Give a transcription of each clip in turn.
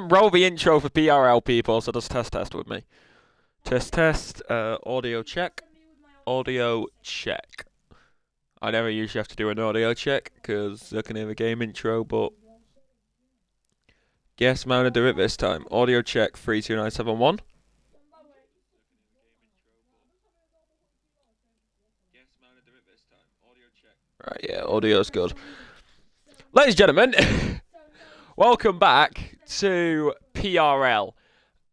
Roll the intro for PRL people, so just test with me. Test, audio check. Audio check. I never usually have to do an audio check, because I can hear the game intro, but guess I'm going to do it this time. Audio check 32971. Right, yeah, audio's good. Ladies and gentlemen, welcome back to PRL.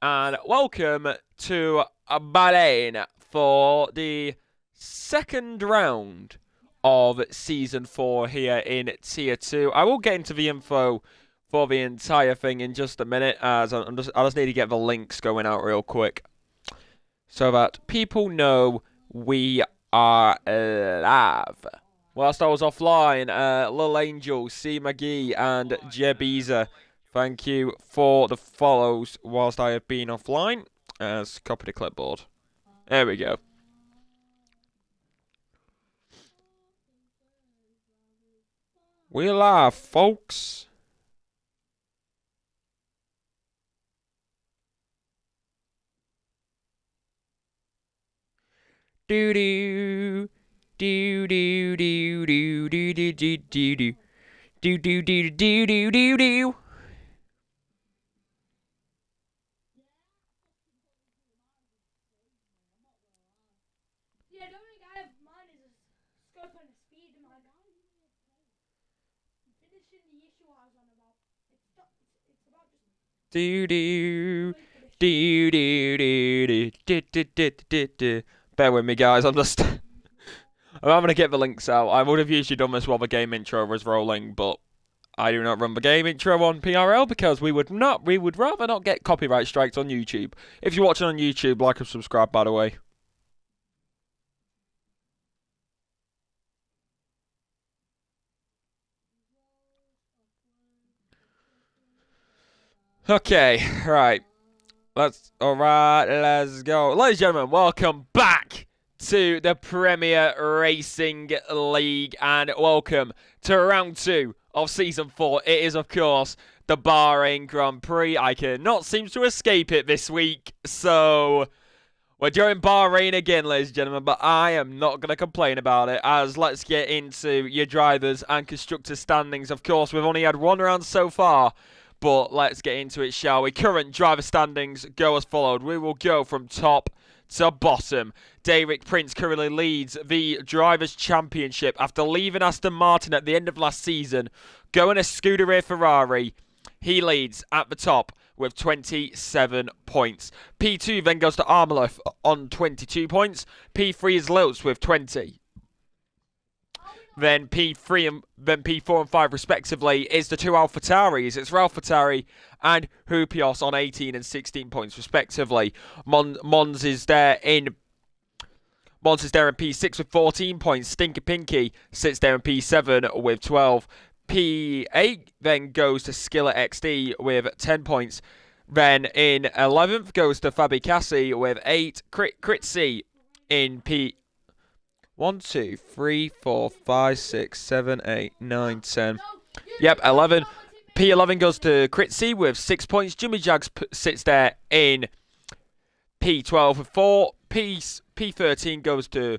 And welcome to Bahrain for the second round of Season 4 here in Tier 2. I will get into the info for the entire thing in just a minute, as I just need to get the links going out real quick, so that people know we are live. Whilst I was offline, Lil Angel, C. McGee, and Jebiza, thank you for the follows whilst I have been offline. As copy the clipboard. There we go. We're live, folks. Do do do do do do do do do do do do do do do do do. Do do do do do do do. Bear with me, guys. I'm gonna get the links out. I would have usually done this while the game intro was rolling, but I do not run the game intro on PRL because we would rather not get copyright strikes on YouTube. If you're watching on YouTube, like and subscribe, by the way. Okay, right. Let's go. Ladies and gentlemen, welcome back to the Premier Racing League, and welcome to round 2 of Season 4. It is, of course, the Bahrain Grand Prix. I cannot seem to escape it this week, so we're doing Bahrain again, ladies and gentlemen, but I am not going to complain about it, as let's get into your drivers and constructors standings. Of course, we've only had one round so far, but let's get into it, shall we? Current driver standings go as followed. We will go from top to bottom. Derek Prince currently leads the Drivers' Championship after leaving Aston Martin at the end of last season, going a Scuderia Ferrari. He leads at the top with 27 points. P2 then goes to Armaloff on 22 points. P3 is Liltz with 20. Then P3 and then P4 and 5 respectively is the two AlphaTauris. It's AlphaTauri and Hupios on 18 and 16 points respectively. Mons is there in P6 with 14 points. Stinky Pinky sits there in P7 with 12. P8 then goes to Skillet XD with 10 points. Then in 11th goes to Fabi Cassi with 8. Critzy in P... 1, 2, 3, 4, 5, 6, 7, 8, 9, 10. Yep, 11. P11 goes to Critzy with 6 points. Jimmy Jags sits there in P12 with 4. P13 goes to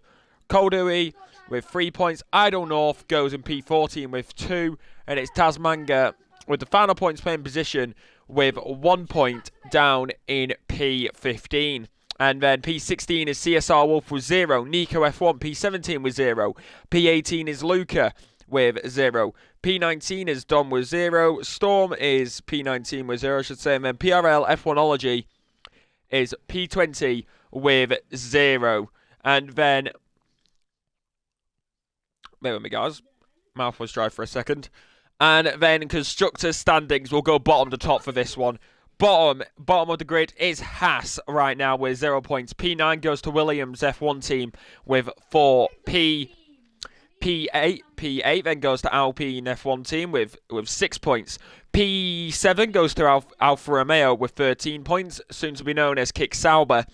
Koldui with 3 points. Idle North goes in P14 with 2. And it's Tasmanga with the final points playing position with 1 point down in P15. And then P16 is CSR Wolf with 0. Nico F1, P17 with 0. P18 is Luca with 0. P19 is Dom with 0. Storm is P19 with 0, I should say. And then PRL F1ology is P20 with 0. And then... Bear with me, guys. Mouth was dry for a second. And then Constructors standings will go bottom to top for this one. Bottom of the grid is Haas right now with 0 points. P9 goes to Williams F1 team with 4. P8 then goes to Alpine F1 team with 6 points. P7 goes to Alfa Romeo with 13 points, soon to be known as Kick Sauber.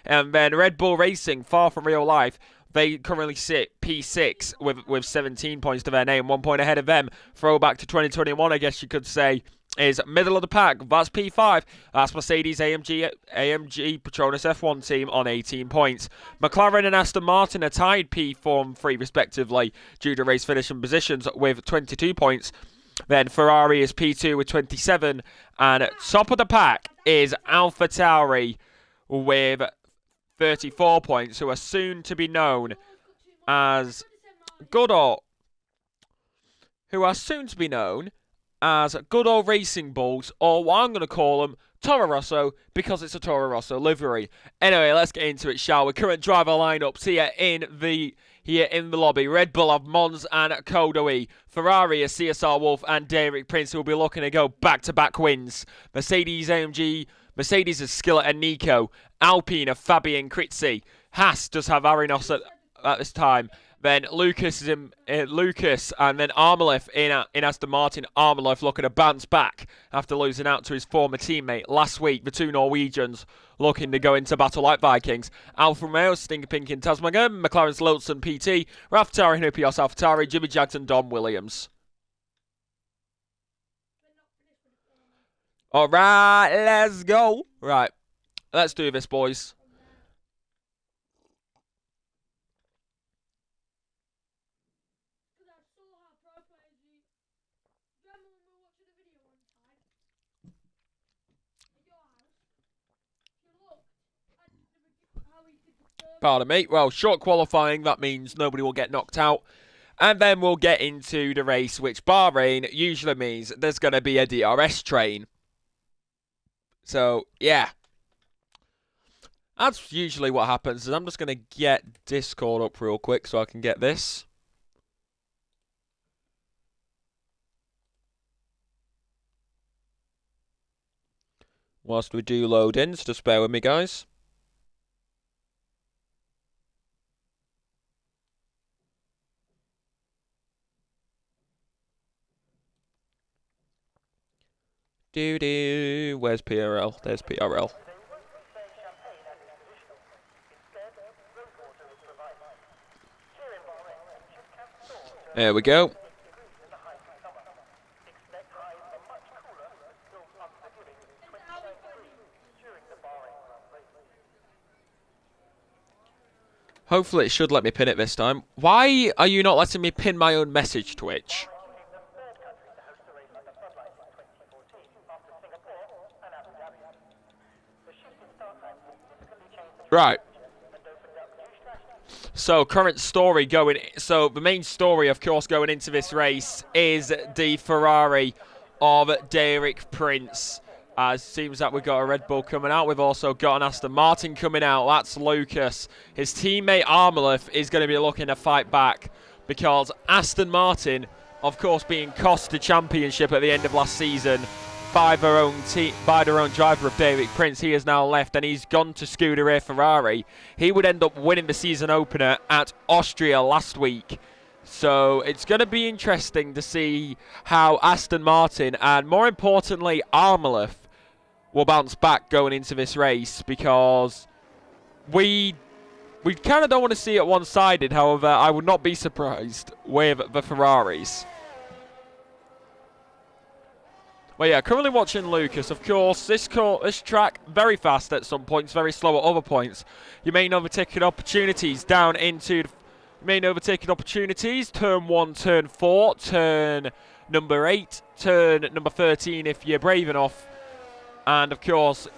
And then Red Bull Racing, far from real life, they currently sit P6 with 17 points to their name, 1 point ahead of them. Throwback to 2021, I guess you could say. is middle of the pack. That's P5. That's Mercedes AMG Petronas F1 team on 18 points. McLaren and Aston Martin are tied P4 and 3 respectively due to race finishing positions with 22 points. Then Ferrari is P2 with 27. And top of the pack is AlphaTauri with 34 points, who are soon to be known as good old racing bulls, or what I'm going to call them, Toro Rosso, because it's a Toro Rosso livery. Anyway, let's get into it, shall we? Current driver lineups here in the lobby. Red Bull have Mons and Kodo. Ferrari is CSR Wolf and Derek Prince, who will be looking to go back-to-back wins. Mercedes is Skillet and Nico. Alpine of Fabian Kritzi. Haas does have Arinos at this time. Then Lucas is in Lucas, and then Armalev in Aston Martin. Armalev looking to bounce back after losing out to his former teammate last week. The two Norwegians looking to go into battle like Vikings. Alfa Romeo, Stinker Pink in Tasmanian. McLaren's Lilson PT. Rafftari, Hinupios, AlphaTauri, Jimmy Jackson, Dom Williams. All right, let's go. Right, let's do this, boys. Pardon me. Well, short qualifying, that means nobody will get knocked out. And then we'll get into the race, which Bahrain usually means there's going to be a DRS train. So, yeah. That's usually what happens. And I'm just going to get Discord up real quick so I can get this. Whilst we do load in, so just bear with me, guys. Where's PRL? There's PRL. There we go. Hopefully it should let me pin it this time. Why are you not letting me pin my own message, Twitch? Right. So, current story going... So, the main story, of course, going into this race is the Ferrari of Derek Prince. It seems that we've got a Red Bull coming out. We've also got an Aston Martin coming out. That's Lucas. His teammate Armalev is going to be looking to fight back because Aston Martin, of course, being cost the championship at the end of last season by their own driver of Derek Prince. He has now left and he's gone to Scuderia Ferrari. He would end up winning the season opener at Austria last week. So it's going to be interesting to see how Aston Martin and, more importantly, Armalev will bounce back going into this race, because we kind of don't want to see it one-sided. However, I would not be surprised with the Ferraris. Well, yeah, currently watching Lucas. Of course, this track, very fast at some points, very slow at other points. You may overtake opportunities down into... Turn 1, turn 4, turn number 8, turn number 13 if you're brave enough. And, of course,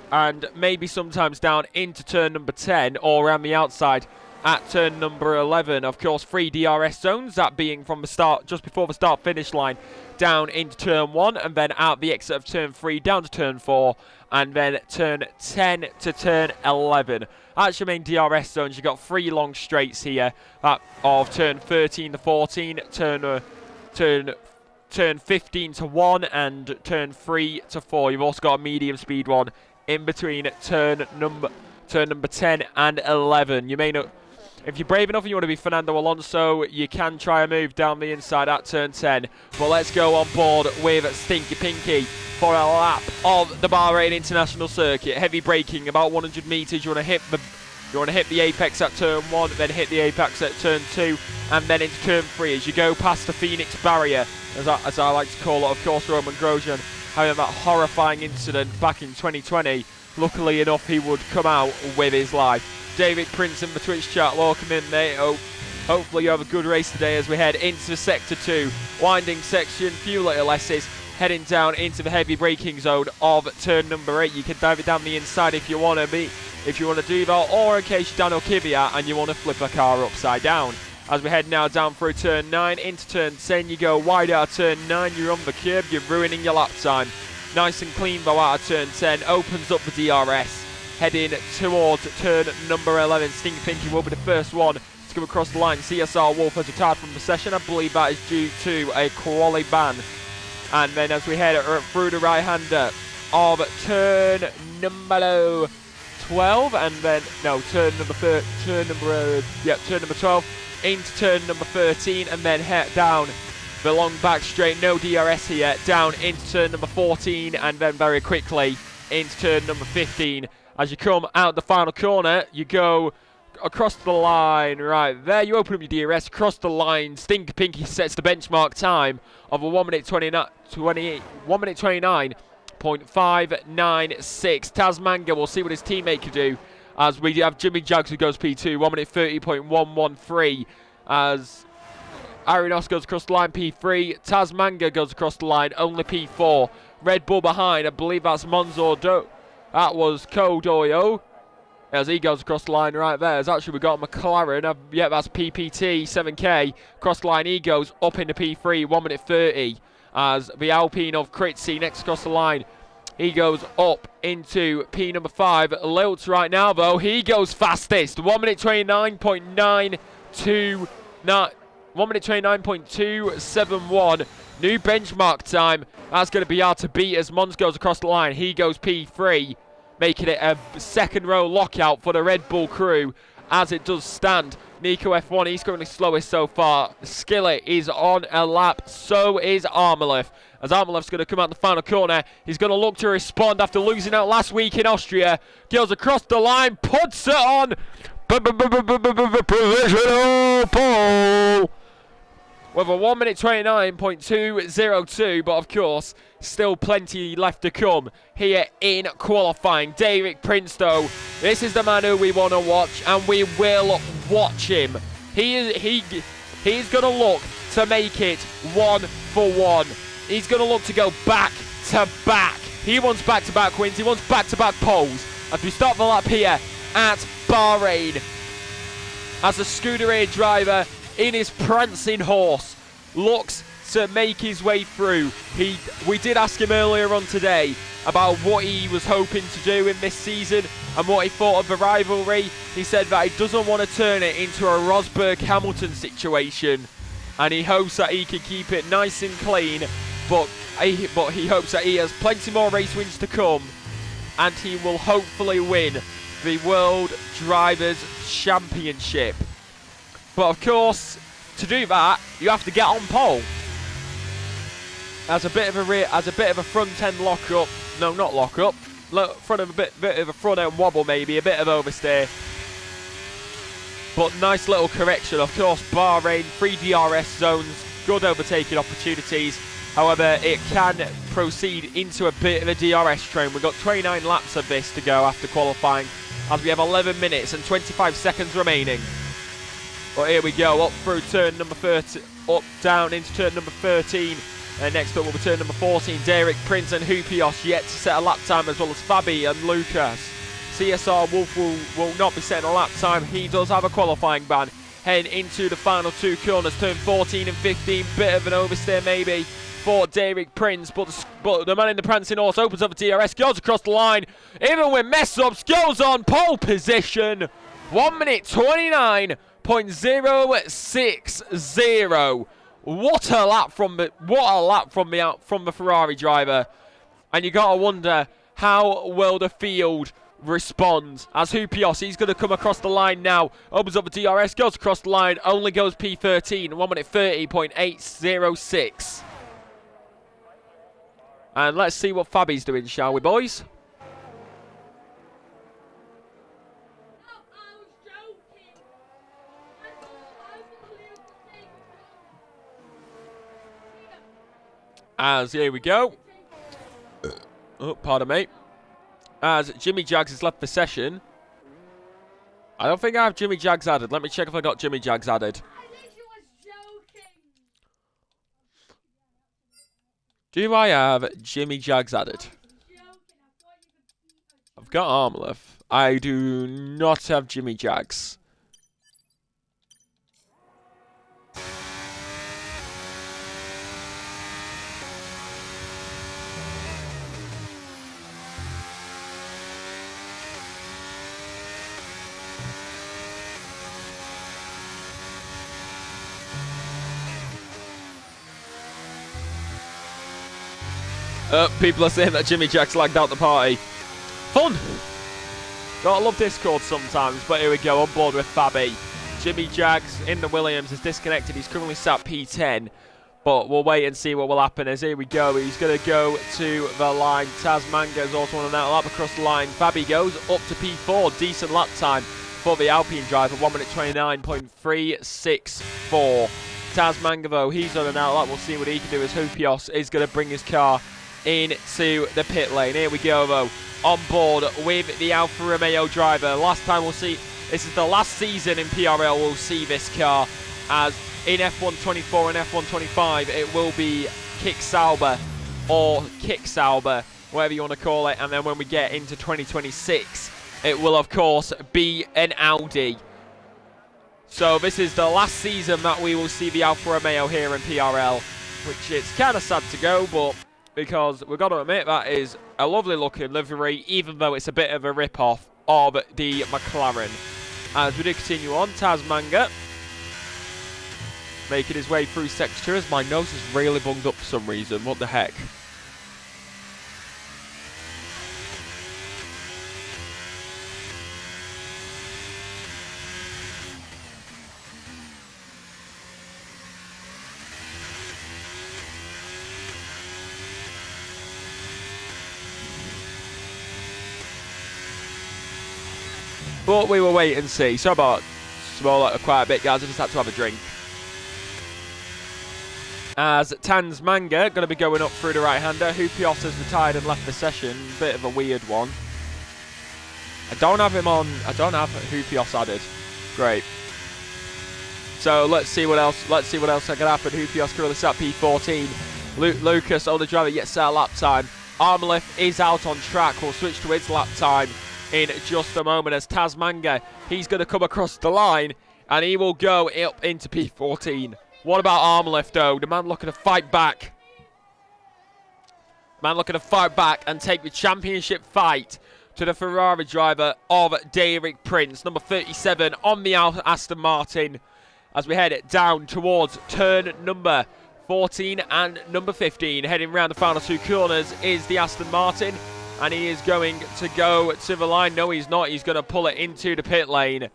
and maybe sometimes down into turn number 10 or around the outside at turn number 11. Of course, 3 DRS zones, that being from the start, just before the start-finish line, down into turn 1, and then out the exit of turn 3 down to turn 4, and then turn 10 to turn 11. That's your main DRS zones. You've got 3 long straights here of turn 13 to 14, turn 15 to 1, and turn 3 to 4. You've also got a medium speed one in between turn number 10 and 11. You may not... If you're brave enough and you want to be Fernando Alonso, you can try a move down the inside at turn 10. But let's go on board with Stinky Pinky for a lap of the Bahrain International Circuit. Heavy braking, about 100 metres. You want to hit the apex at turn 1, then hit the apex at turn 2, and then into turn 3. As you go past the Phoenix barrier, as I like to call it, of course, Roman Grosjean having that horrifying incident back in 2020. Luckily enough, he would come out with his life. David Prince in the Twitch chat, welcome in, mate. Hopefully you have a good race today as we head into Sector 2. Winding section, few little S's, heading down into the heavy braking zone of turn number 8. You can dive it down the inside if you want to do that, or in case you're Daniel Kvyat and you want to flip a car upside down. As we head now down through turn 9 into turn 10, you go wide out of turn 9, you're on the curb, you're ruining your lap time. Nice and clean though out of turn 10, opens up the DRS, heading towards turn number 11. Stinky Pinky will be the first one to come across the line. CSR Wolf has retired from the session, I believe that is due to a quali ban. And then as we head through the right-hander of turn number 12, and then, no, turn number 12, into turn number 13, and then head down the long back straight, no DRS here, down into turn number 14, and then very quickly into turn number 15. As you come out the final corner, you go across the line right there, you open up your DRS, across the line, Stinky Pinky sets the benchmark time of a 1 minute 29.596. Tasmanga, we'll see what his teammate can do, as we have Jimmy Jags who goes P2, 1 minute 30.113, as Arinos goes across the line P3, Tasmanga goes across the line, only P4. Red Bull behind, I believe that's Monzo that was Kodoyo, as he goes across the line right there. As actually we got McLaren, yeah, that's PPT 7K, cross the line he goes up into P3, 1 minute 30, as the Alpine of Kritzy next across the line. He goes up into P number 5. Lilts right now, though, he goes fastest. 1 minute 29.929. 1 minute 29.271. New benchmark time. That's going to be hard to beat as Mons goes across the line. He goes P3, making it a second row lockout for the Red Bull crew as it does stand. Nico F1, he's currently slowest so far. Skillet is on a lap, so is Armalef. As Armalef's going to come out the final corner, he's going to look to respond after losing out last week in Austria. Goes across the line, puts it on. Provisional pole. With a 1 minute 29.202, but of course, still plenty left to come here in qualifying. David Prince, though, this is the man who we want to watch, and we will watch him. He's going to look to make it 1 for 1. He's going to look to go back to back. He wants back-to-back wins. He wants back-to-back poles. As we start the lap here at Bahrain, as a Scuderia driver in his prancing horse looks to make his way through. We did ask him earlier on today about what he was hoping to do in this season and what he thought of the rivalry. He said that he doesn't want to turn it into a Rosberg-Hamilton situation, and he hopes that he can keep it nice and clean, but he hopes that he has plenty more race wins to come, and he will hopefully win the World Drivers' Championship. But of course, to do that, you have to get on pole. As a bit of a front end lock up, no, not lock up, front of a bit of a front end wobble maybe, a bit of oversteer. But nice little correction. Of course, Bahrain, 3 DRS zones, good overtaking opportunities. However, it can proceed into a bit of a DRS train. We've got 29 laps of this to go after qualifying, as we have 11 minutes and 25 seconds remaining. But here we go, up through turn number 30, up, down into turn number 13. And next up will be turn number 14, Derek Prince and Hoopios yet to set a lap time, as well as Fabi and Lucas. CSR Wolf will not be setting a lap time. He does have a qualifying ban. Heading into the final 2 corners, turn 14 and 15. Bit of an oversteer maybe for Derek Prince, but the man in the prancing horse opens up a DRS, goes across the line, even with mess-ups, goes on pole position. 1 minute 29.060. What a lap from the Ferrari driver. And you gotta wonder, how will the field respond? As Hoopios, he's gonna come across the line now, opens up the DRS, goes across the line, only goes P13, 1 minute 30.806. And let's see what Fabi's doing, shall we, boys? As here we go. Oh, pardon me. As Jimmy Jags has left the session. I don't think I have Jimmy Jags added. Let me check if I got Jimmy Jags added. Do I have Jimmy Jags added? I've got Armleth. I do not have Jimmy Jags. People are saying that Jimmy Jags lagged out the party. Fun! Gotta love Discord sometimes, but here we go, on board with Fabi. Jimmy Jags in the Williams is disconnected. He's currently sat P10, but we'll wait and see what will happen as here we go. He's going to go to the line. Taz Manga's also on an out lap across the line. Fabi goes up to P4. Decent lap time for the Alpine driver, 1 minute 29.364. Taz Manga, though, he's on an out lap. We'll see what he can do as Hupios is going to bring his car into the pit lane. Here we go, though, on board with the Alfa Romeo driver. Last time we'll see, this is the last season in PRL we'll see this car, as in F124 and F125 it will be Kick Sauber or Kick Sauber, whatever you want to call it, and then when we get into 2026 it will of course be an Audi. So this is the last season that we will see the Alfa Romeo here in PRL, which it's kind of sad to go, but because we've got to admit that is a lovely looking livery, even though it's a bit of a rip-off of the McLaren. As we do continue on, Taz Manga making his way through sector as my nose is really bunged up for some reason. What the heck? But we will wait and see. So about quite a bit, guys. I just had to have a drink. As Taz Manga going to be going up through the right-hander. Hupios has retired and left the session. Bit of a weird one. I don't have him on. I don't have Hupios added. Great. So let's see what else. Let's see what else can happen. Hupios currently sat P14. Lucas, the driver, gets our lap time. Armleth is out on track. We'll switch to his lap time in just a moment as Taz Manga, he's going to come across the line and he will go up into P14. What about Armleth, though? The man looking to fight back. Man looking to fight back and take the championship fight to the Ferrari driver of Derek Prince, number 37 on the Aston Martin, as we head down towards turn number 14 and number 15. Heading round the final two corners is the Aston Martin, and he is going to go to the line. No, he's not. He's going to pull it into the pit lane.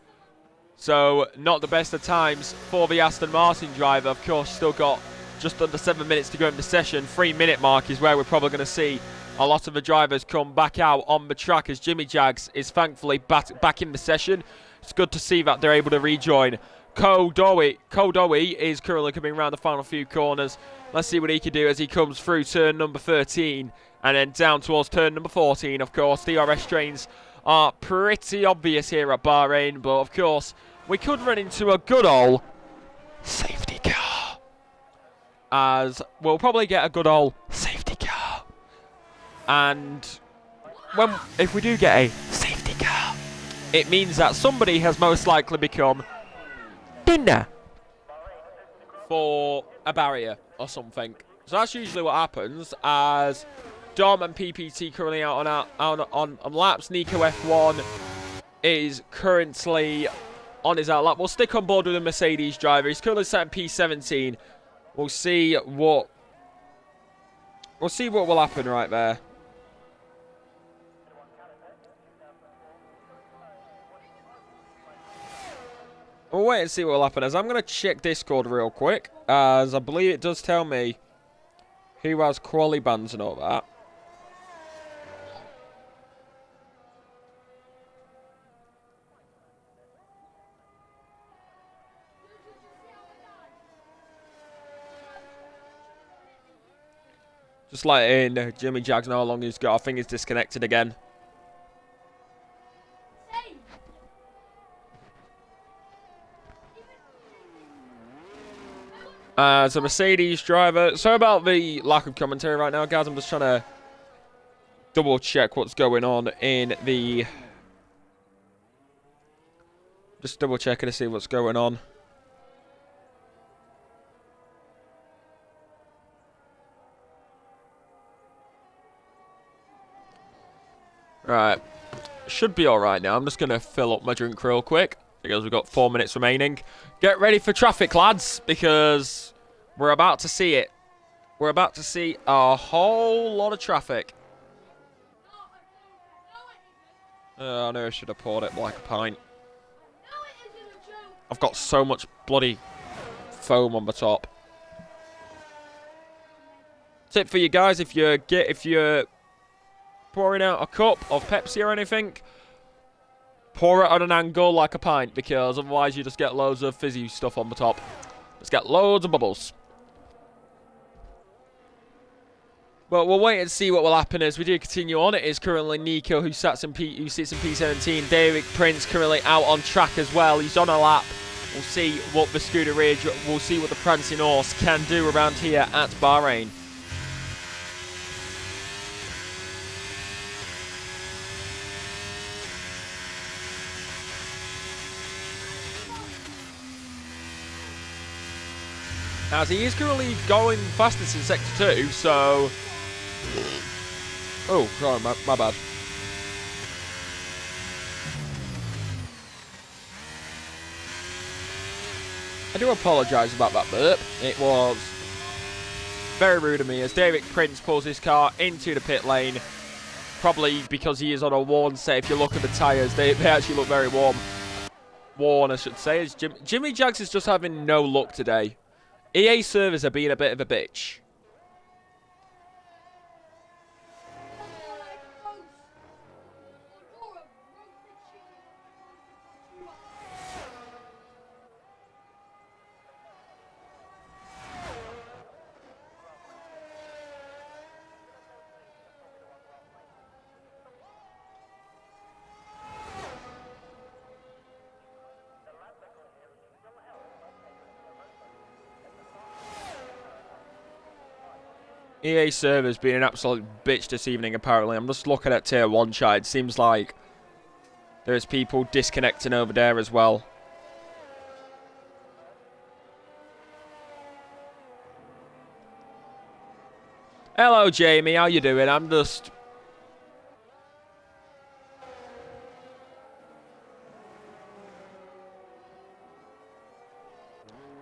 So, not the best of times for the Aston Martin driver. Of course, still got just under 7 minutes to go in the session. 3-minute mark is where we're probably going to see a lot of the drivers come back out on the track, as Jimmy Jags is thankfully back in the session. It's good to see that they're able to rejoin. Kodowi is currently coming around the final few corners. Let's see what he can do as he comes through turn number 13 and then down towards turn number 14. Of course, DRS trains are pretty obvious here at Bahrain, but of course, we could run into a good old safety car, as we'll probably get a good old safety car. And if we do get a safety car, it means that somebody has most likely become dinner for a barrier or something. So that's usually what happens, as Dom and PPT currently out on laps. Nico F1 is currently on his out lap. We'll stick on board with the Mercedes driver. He's currently set in P17. We'll see what will happen right there. We'll wait and see what will happen, as I'm going to check Discord real quick, as I believe it does tell me who has quali bans and all that. Just letting Jimmy Jags know how long he's got. I think he's disconnected again. As a Mercedes driver. Sorry about the lack of commentary right now, guys. I'm just trying to double check what's going on in the... Just double checking to see what's going on. Right. Should be alright now. I'm just going to fill up my drink real quick because we've got 4 minutes remaining. Get ready for traffic, lads, because we're about to see it. We're about to see a whole lot of traffic. I know I should have poured it like a pint. I've got so much bloody foam on the top. Tip for you guys, if you're pouring out a cup of Pepsi or anything, pour it on an angle like a pint, because otherwise you just get loads of fizzy stuff on the top. Just get loads of bubbles. But we'll wait and see what will happen as we do continue on. It is currently Nico who sits in P17. David Prince currently out on track as well. He's on a lap. We'll see what the Scooter Ridge, we'll see what the Prancing Horse can do around here at Bahrain. As he is currently going fastest in Sector 2, so... Oh, sorry, my bad. I do apologise about that burp. It was very rude of me as David Prince pulls his car into the pit lane. Probably because he is on a worn set. If you look at the tyres, they actually look very warm. Worn, I should say. As Jimmy Jags is just having no luck today. EA servers are being a bit of a bitch. EA servers being an absolute bitch this evening, apparently. I'm just looking at Tier 1 chat. It seems like there's people disconnecting over there as well. Hello, Jamie. How you doing? I'm just...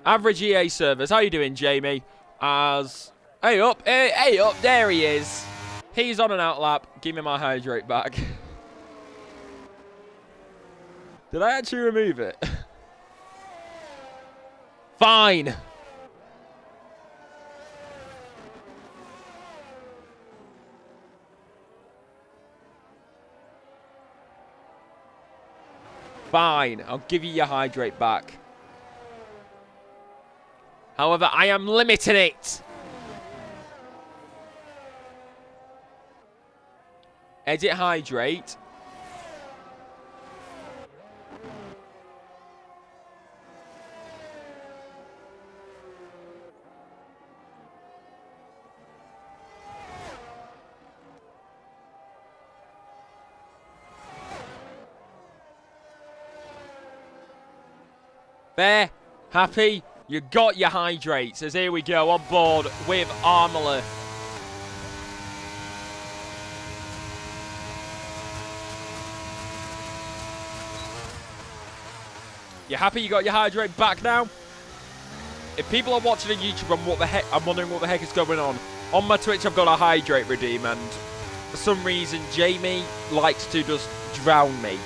Average EA servers. How you doing, Jamie? As... Hey up, hey up, there he is. He's on an outlap. Give me my hydrate back. Did I actually remove it? Fine. Fine, I'll give you your hydrate back. However, I am limiting it. Edit hydrate. There. Happy? You got your hydrates. As here we go on board with Armleth. You happy you got your hydrate back now? If people are watching on YouTube and I'm wondering what the heck is going on my Twitch I've got a hydrate redeem, and for some reason Jamie likes to just drown me.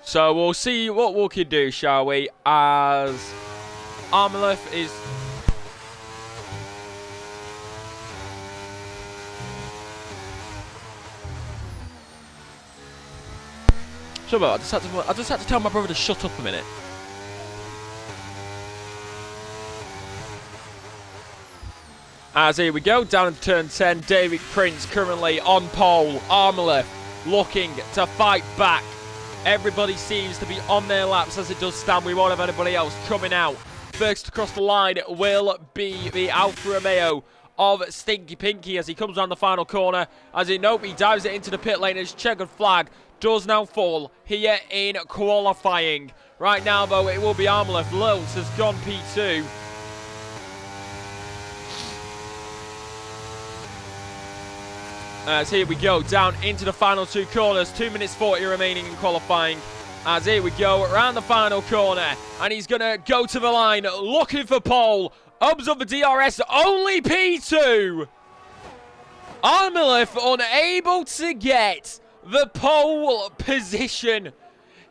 So we'll see what we can do, shall we? As Armleth is... Shut up, I just had to tell my brother to shut up a minute. As here we go, down into turn 10, David Prince currently on pole. Armleth looking to fight back. Everybody seems to be on their laps as it does stand. We won't have anybody else coming out. First across the line will be the Alfa Romeo of Stinky Pinky as he comes around the final corner. As he dives it into the pit lane. His checkered flag does now fall here in qualifying. Right now, though, it will be Armleth. Lilts has gone P2. As here we go, down into the final two corners. 2 minutes 40 remaining in qualifying. As here we go, around the final corner. And he's going to go to the line, looking for pole. Ubs of the DRS, only P2. Armleth unable to get the pole position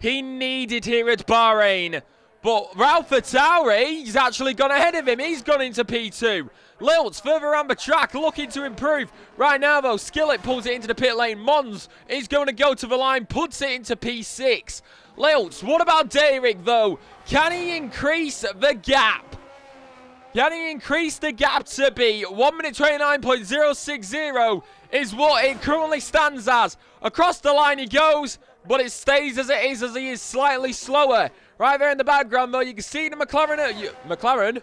he needed here at Bahrain. But Ralph Tauri, he's actually gone ahead of him. He's gone into P2. Lilts further around the track, looking to improve. Right now, though, Skillet pulls it into the pit lane. Mons is going to go to the line, puts it into P6. Lilts, what about Derek, though? Can he increase the gap? Can he increase the gap to be 1 minute 29.060 is what it currently stands as. Across the line he goes, but it stays as it is as he is slightly slower. Right there in the background, though, you can see the McLaren.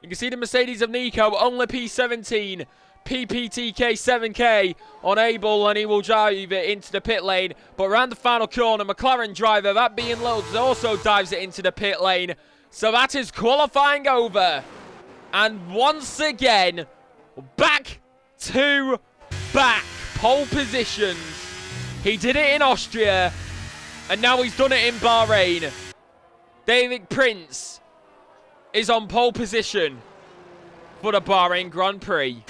You can see the Mercedes of Nico, only P17, PPTK 7K unable, and he will drive it into the pit lane. But around the final corner, McLaren driver, that being Lilts, also dives it into the pit lane. So that is qualifying over. And once again, back to back pole positions. He did it in Austria, and now he's done it in Bahrain. David Prince is on pole position for the Bahrain Grand Prix.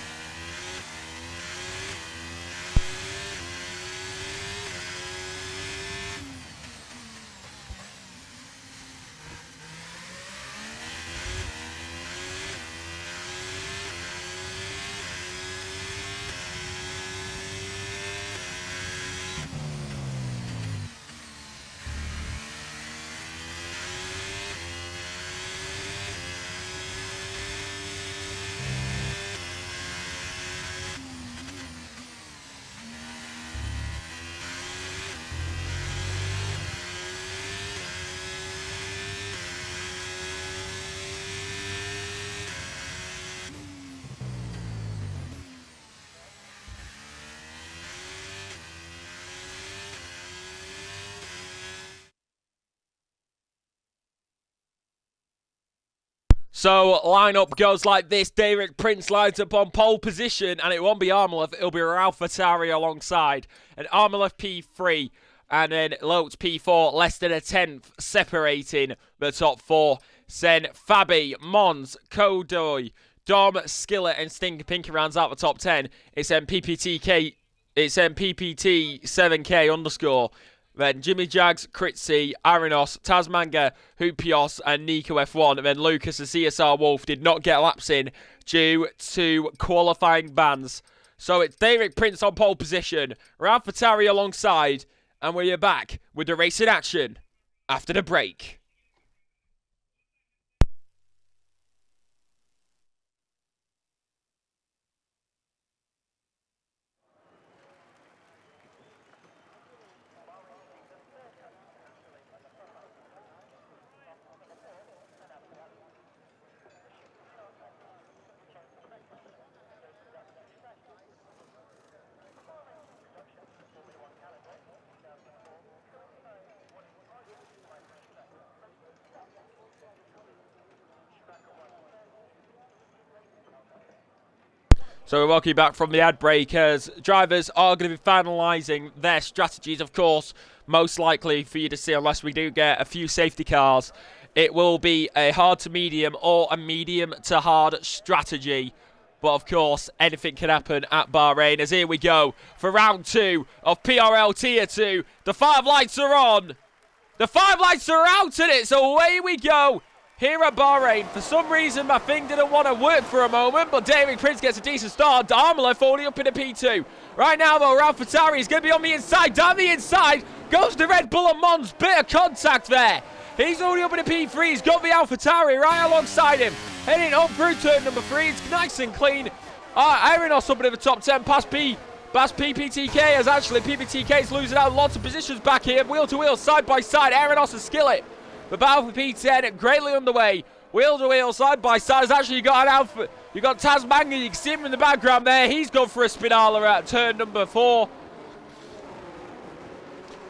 So, lineup goes like this. Derek Prince lines up on pole position, and it won't be Armleth, it'll be Ralph Atari alongside. And Armleth P3, and then Lilts P4, less than a tenth, separating the top four. Then Fabi, Mons, Kodoy, Dom, Skillet, and Stinky Pinky rounds out the top 10. It's PPT 7K underscore. Then Jimmy Jags, Kritzy, Arinos, Tasmanga, Hoopios, and Nico F1. And then Lucas and CSR Wolf did not get laps in due to qualifying bans. So it's Derek Prince on pole position, Ralph Atari alongside, and we're back with the race in action after the break. So we welcome you back from the ad break as drivers are going to be finalising their strategies, of course, most likely for you to see unless we do get a few safety cars. It will be a hard to medium or a medium to hard strategy. But of course, anything can happen at Bahrain as here we go for round 2 of PRL Tier 2. The 5 lights are on. The 5 lights are out in it, so away we go. Here at Bahrain, for some reason my thing didn't want to work for a moment, but David Prince gets a decent start. Armleth falling up in a P2. Right now though, Ralph Atari is going to be on the inside. Down the inside goes the Red Bull and Mons. Bit of contact there. He's already up in a P3. He's got the AlphaTauri right alongside him. heading up through turn number 3. It's nice and clean. Arinos up in the top 10 past PPTK, as actually PPTK is losing out lots of positions back here. Wheel to wheel, side by side, Arinos and Skillet. The battle for P10 greatly underway. Wheel to wheel, side by side. As actually you got an outfit. You got Tasmania, you can see him in the background there. He's gone for a Spinala at turn number 4.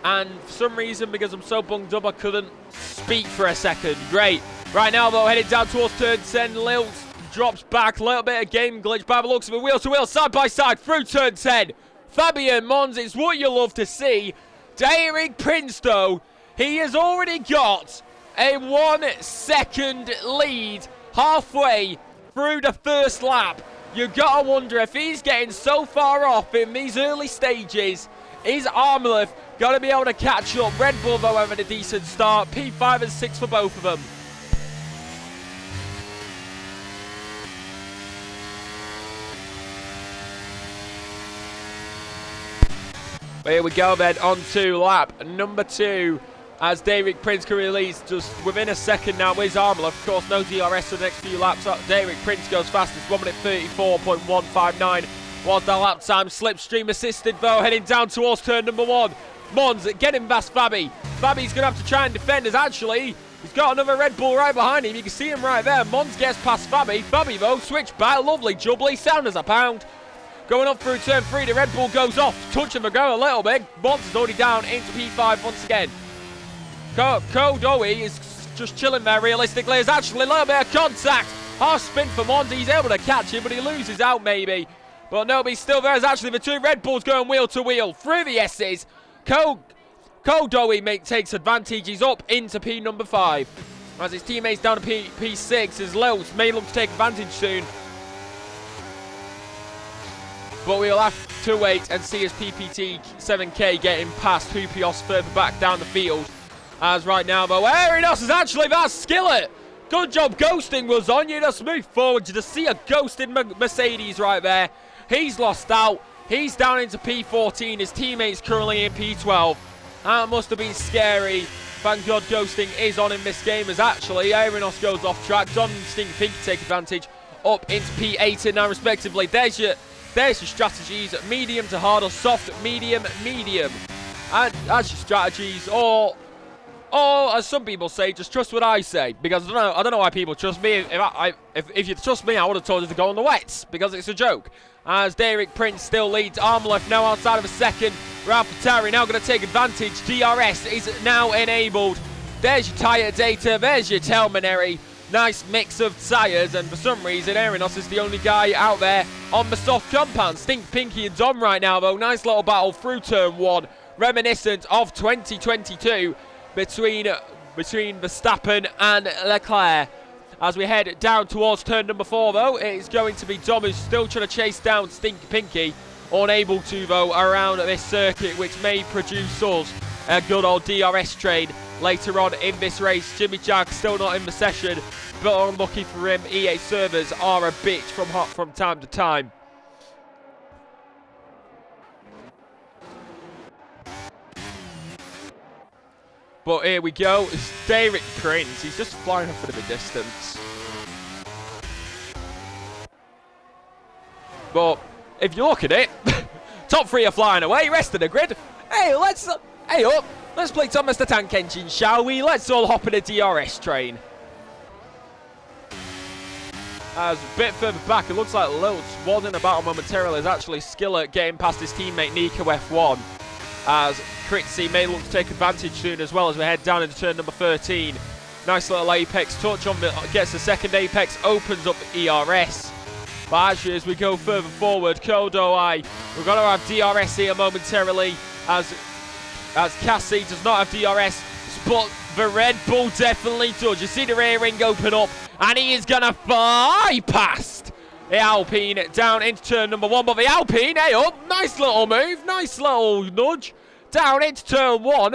And for some reason, because I'm so bunged up, I couldn't speak for a second. Great. Right now, though, heading down towards turn 10. Lilt drops back. A little bit of game glitch by the looks of it. Wheel to wheel, side by side, through turn 10. Fabian Mons, it's what you love to see. Derek Prince, though, he has already got a 1 second lead halfway through the first lap. You gotta wonder if he's getting so far off in these early stages. Is Armleth gonna be able to catch up? Red Bull, though, having a decent start. P5 and 6 for both of them. Here we go then, on to lap number 2. As Derek Prince can release just within a second now is Armleth. Of course, no DRS for the next few laps. Derek Prince goes fastest, 1 minute 34.159 was the lap time. Slipstream assisted though, heading down towards turn number 1. Mons getting past Fabi. Fabi's going to have to try and defend as actually he's got another Red Bull right behind him. You can see him right there. Mons gets past Fabi. Fabi though, switch back, lovely jubbly, sound as a pound. Going up through turn 3, the Red Bull goes off, touching the ground a little bit. Mons is already down into P5 once again. Kodoe is just chilling there realistically. There's actually a little bit of contact. Half spin for Mons. He's able to catch him, but he loses out maybe. But no, but he's still there. There's actually the 2 Red Bulls going wheel to wheel through the S's. Kodoe takes advantage. He's up into P number 5. As his teammates down to P6, as Lils may look to take advantage soon. But we'll have to wait and see as PPT 7K getting past Hupios further back down the field. As right now, though, Arinos is actually that Skillet. Good job ghosting was on. You just move forward. You just see a ghosted Mercedes right there. He's lost out. He's down into P14. His teammate's currently in P12. That must have been scary. Thank God ghosting is on in this game, as actually Arinos goes off track. Don and Stinky Pinky take advantage up into P18 now respectively. There's your strategies, medium to hard or soft, medium. And that's your strategies, or as some people say, just trust what I say, because I don't know why people trust me. If you trust me, I would have told you to go on the wets, because it's a joke. As Derek Prince still leads, Armleth now outside of a second. Ralph Patari now going to take advantage. DRS is now enabled. There's your tyre data, there's your Telmaneri. Nice mix of tyres, and for some reason, Arinos is the only guy out there on the soft compound. Stink Pinky and Dom right now, though. Nice little battle through turn 1, reminiscent of 2022 between Verstappen and Leclerc. As we head down towards turn number 4, though, it is going to be Dom who's still trying to chase down Stinky Pinky. Unable to, though, around this circuit, which may produce us a good old DRS trade later on in this race. Jimmy Jack still not in the session, but unlucky for him, EA servers are a bit from time to time. But here we go, it's Derek Prince. He's just flying off at the distance. But if you look at it, top 3 are flying away, rest of the grid. Hey, let's play Thomas the Tank Engine, shall we? Let's all hop in a DRS train. As a bit further back, it looks like Lutz was in a battle momentarily. There's actually Skillet getting past his teammate Nico F1. As Kritzy may look to take advantage soon as well as we head down into turn number 13. Nice little apex touch on gets the second apex, opens up the ERS. But actually, as we go further forward, Kodoi, we're going to have DRS here momentarily as Cassie does not have DRS, but the Red Bull definitely does. You see the rear ring open up, and he is going to fly past the Alpine down into turn number 1. But the Alpine, hey up, nice little move, nice little nudge. Down into turn 1,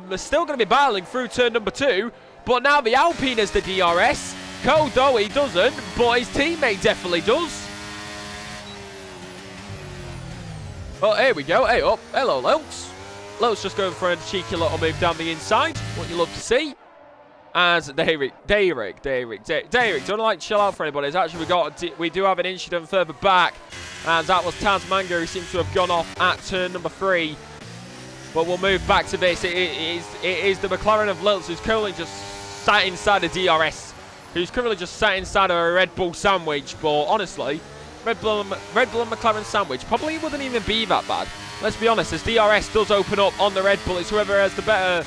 they're still going to be battling through turn number 2, but now the Alpine has the DRS. Kodoi doesn't, but his teammate definitely does. Oh, here we go, hey up, hello Lutz. Lutz just going for a cheeky little move down the inside, what you love to see. as Derek, don't like chill out for anybody. It's actually we do have an incident further back, and that was Tasmanga, who seems to have gone off at turn number 3. But we'll move back to this. It is the McLaren of Lilts, who's currently just sat inside a DRS, who's currently just sat inside of a Red Bull sandwich. But honestly, Red Bull and McLaren sandwich probably wouldn't even be that bad. Let's be honest, as DRS does open up on the Red Bull, it's whoever has the better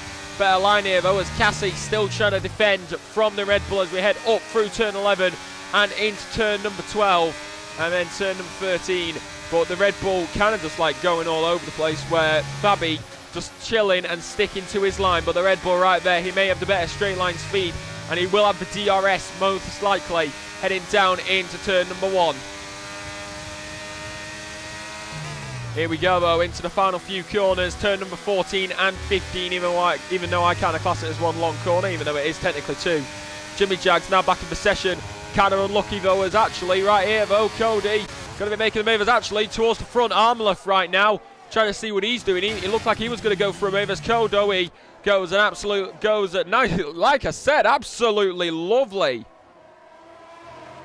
line here, though, as Cassie still trying to defend from the Red Bull as we head up through turn 11 and into turn number 12 and then turn number 13. But the Red Bull kind of just like going all over the place, where Fabi just chilling and sticking to his line. But the Red Bull right there, he may have the better straight line speed, and he will have the DRS most likely heading down into turn number 1. Here we go though, into the final few corners, turn number 14 and 15, even though I kind of class it as one long corner, even though it is technically 2. Jimmy Jags now back in possession, kind of unlucky though, as actually right here though, Cody going to be making the move as actually towards the front, Armleth right now, trying to see what he's doing. He looked like he was going to go for a move as Kodoe goes at nice, like I said, absolutely lovely.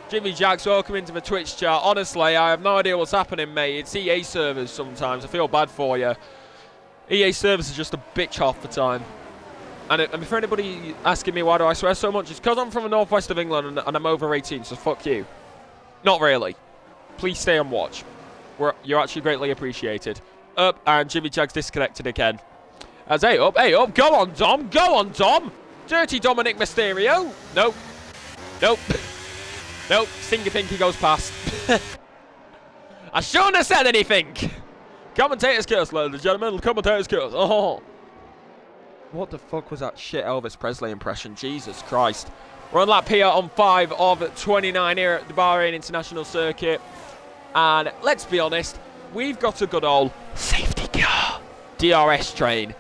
Jimmy Jags, welcome into the Twitch chat. Honestly, I have no idea what's happening, mate. It's EA servers sometimes. I feel bad for you. EA servers are just a bitch half the time. And for anybody asking me why do I swear so much, it's because I'm from the northwest of England and I'm over 18, so fuck you. Not really. Please stay and watch. You're actually greatly appreciated. Up, and Jimmy Jags disconnected again. As hey up. Go on, Dom. Dirty Dominic Mysterio. Nope. Nope, Stinky Pinky goes past. I shouldn't have said anything. Commentator's curse, ladies and gentlemen. Commentator's curse. Oh. What the fuck was that shit Elvis Presley impression? Jesus Christ. We're on lap here on 5 of 29 here at the Bahrain International Circuit. And let's be honest, we've got a good old safety car DRS train.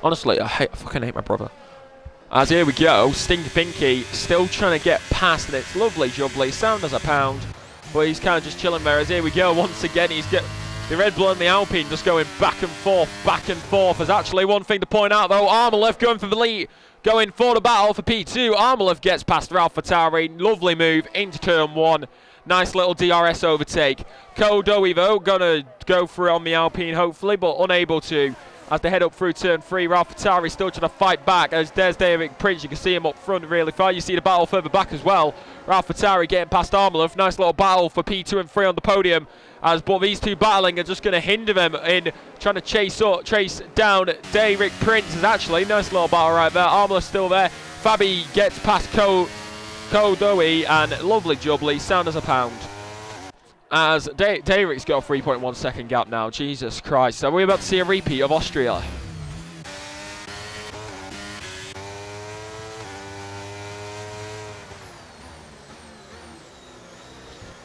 Honestly, I fucking hate my brother. As here we go, Stinky Pinky still trying to get past, and it's lovely jubbly, sound as a pound, but he's kind of just chilling there. As here we go, once again, he's got the Red Bull and the Alpine just going back and forth. There's actually one thing to point out though, Armleth going for the lead, going for the battle for P2. Armleth gets past Ralph Fatari, lovely move into turn 1. Nice little DRS overtake. Kodoe though, gonna go through on the Alpine hopefully, but unable to. As they head up through turn 3, Ralph Fatari still trying to fight back. As there's David Prince, you can see him up front really far. You see the battle further back as well. Ralph Fatari getting past Armleth. Nice little battle for P2 and 3 on the podium. But these two battling are just going to hinder them in trying to chase down David Prince. Is actually nice little battle right there. Armleth still there. Fabi gets past Kodoe and lovely jubbly. Sound as a pound. As Derek's got a 3.1 second gap now. Jesus Christ. Are we about to see a repeat of Austria?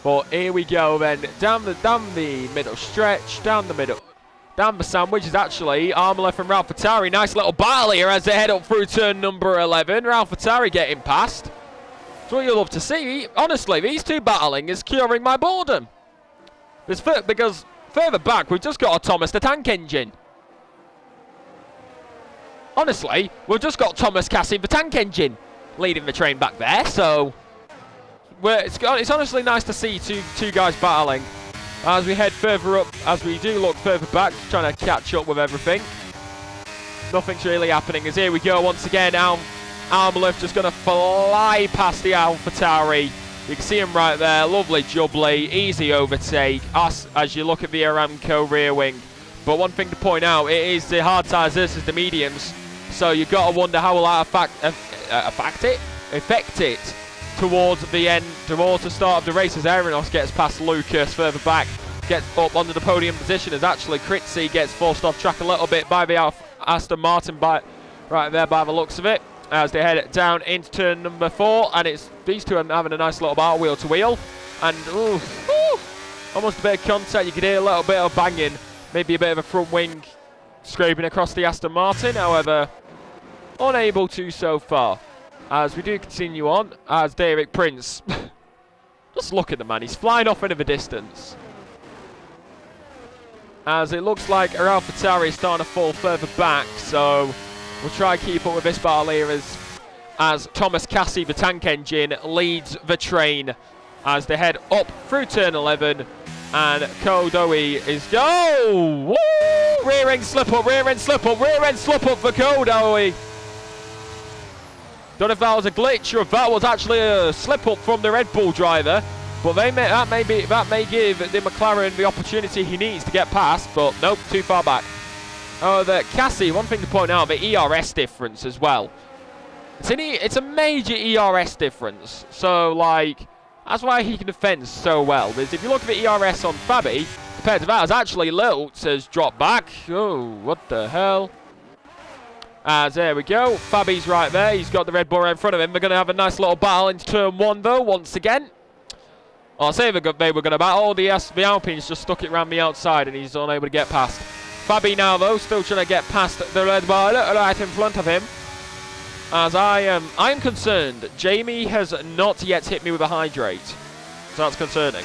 But here we go then. Down the middle stretch. Down the sandwich is actually Armleth and Ralph Fatari. Nice little battle here as they head up through turn number 11. Ralph Fatari getting past. That's what you'll love to see. Honestly, these two battling is curing my boredom. Because further back, we've just got a Thomas the Tank Engine. Honestly, we've just got Thomas Cassie the Tank Engine leading the train back there. So it's honestly nice to see two guys battling. As we head further up, as we do look further back, just trying to catch up with everything. Nothing's really happening. As here we go once again. Armleth just going to fly past the AlphaTauri. You can see him right there. Lovely jubbly. Easy overtake. As you look at the Aramco rear wing. But one thing to point out, it is the hard tyres versus the mediums. So you've got to wonder how will that affect it towards the end, towards the start of the race as Aeronos gets past Lucas further back. Gets up under the podium position as actually Kritzy gets forced off track a little bit by the Aston Martin right there by the looks of it. As they head down into turn number 4, and it's these two are having a nice little battle wheel to wheel, and almost a bit of contact. You could hear a little bit of banging, maybe a bit of a front wing scraping across the Aston Martin. However, unable to so far. As we do continue on, as Derek Prince Just look at the man. He's flying off into the distance. As it looks like AlphaTauri is starting to fall further back, so we'll try and keep up with this battle here as Thomas Cassie, the tank engine, leads the train as they head up through turn 11, and Kodoe is Woo! Rear end slip up, rear end slip up, rear end slip up for Kodoe. Don't know if that was a glitch or if that was actually a slip up from the Red Bull driver. But that may give the McLaren the opportunity he needs to get past, but nope, too far back. Oh, the Cassie, one thing to point out, the ERS difference as well. It's a major ERS difference, so like, that's why he can defend so well. Because if you look at the ERS on Fabi, compared to that, as actually Lilts has dropped back. Oh, what the hell? As there we go, Fabi's right there, he's got the Red Bull right in front of him. They're going to have a nice little battle into turn 1 though, once again. I'll say they were going to battle. Oh, the Alpines just stuck it around the outside and he's unable to get past. Fabi now, though, still trying to get past the Red Bull right in front of him. As I am concerned, Jamie has not yet hit me with a hydrate. So that's concerning.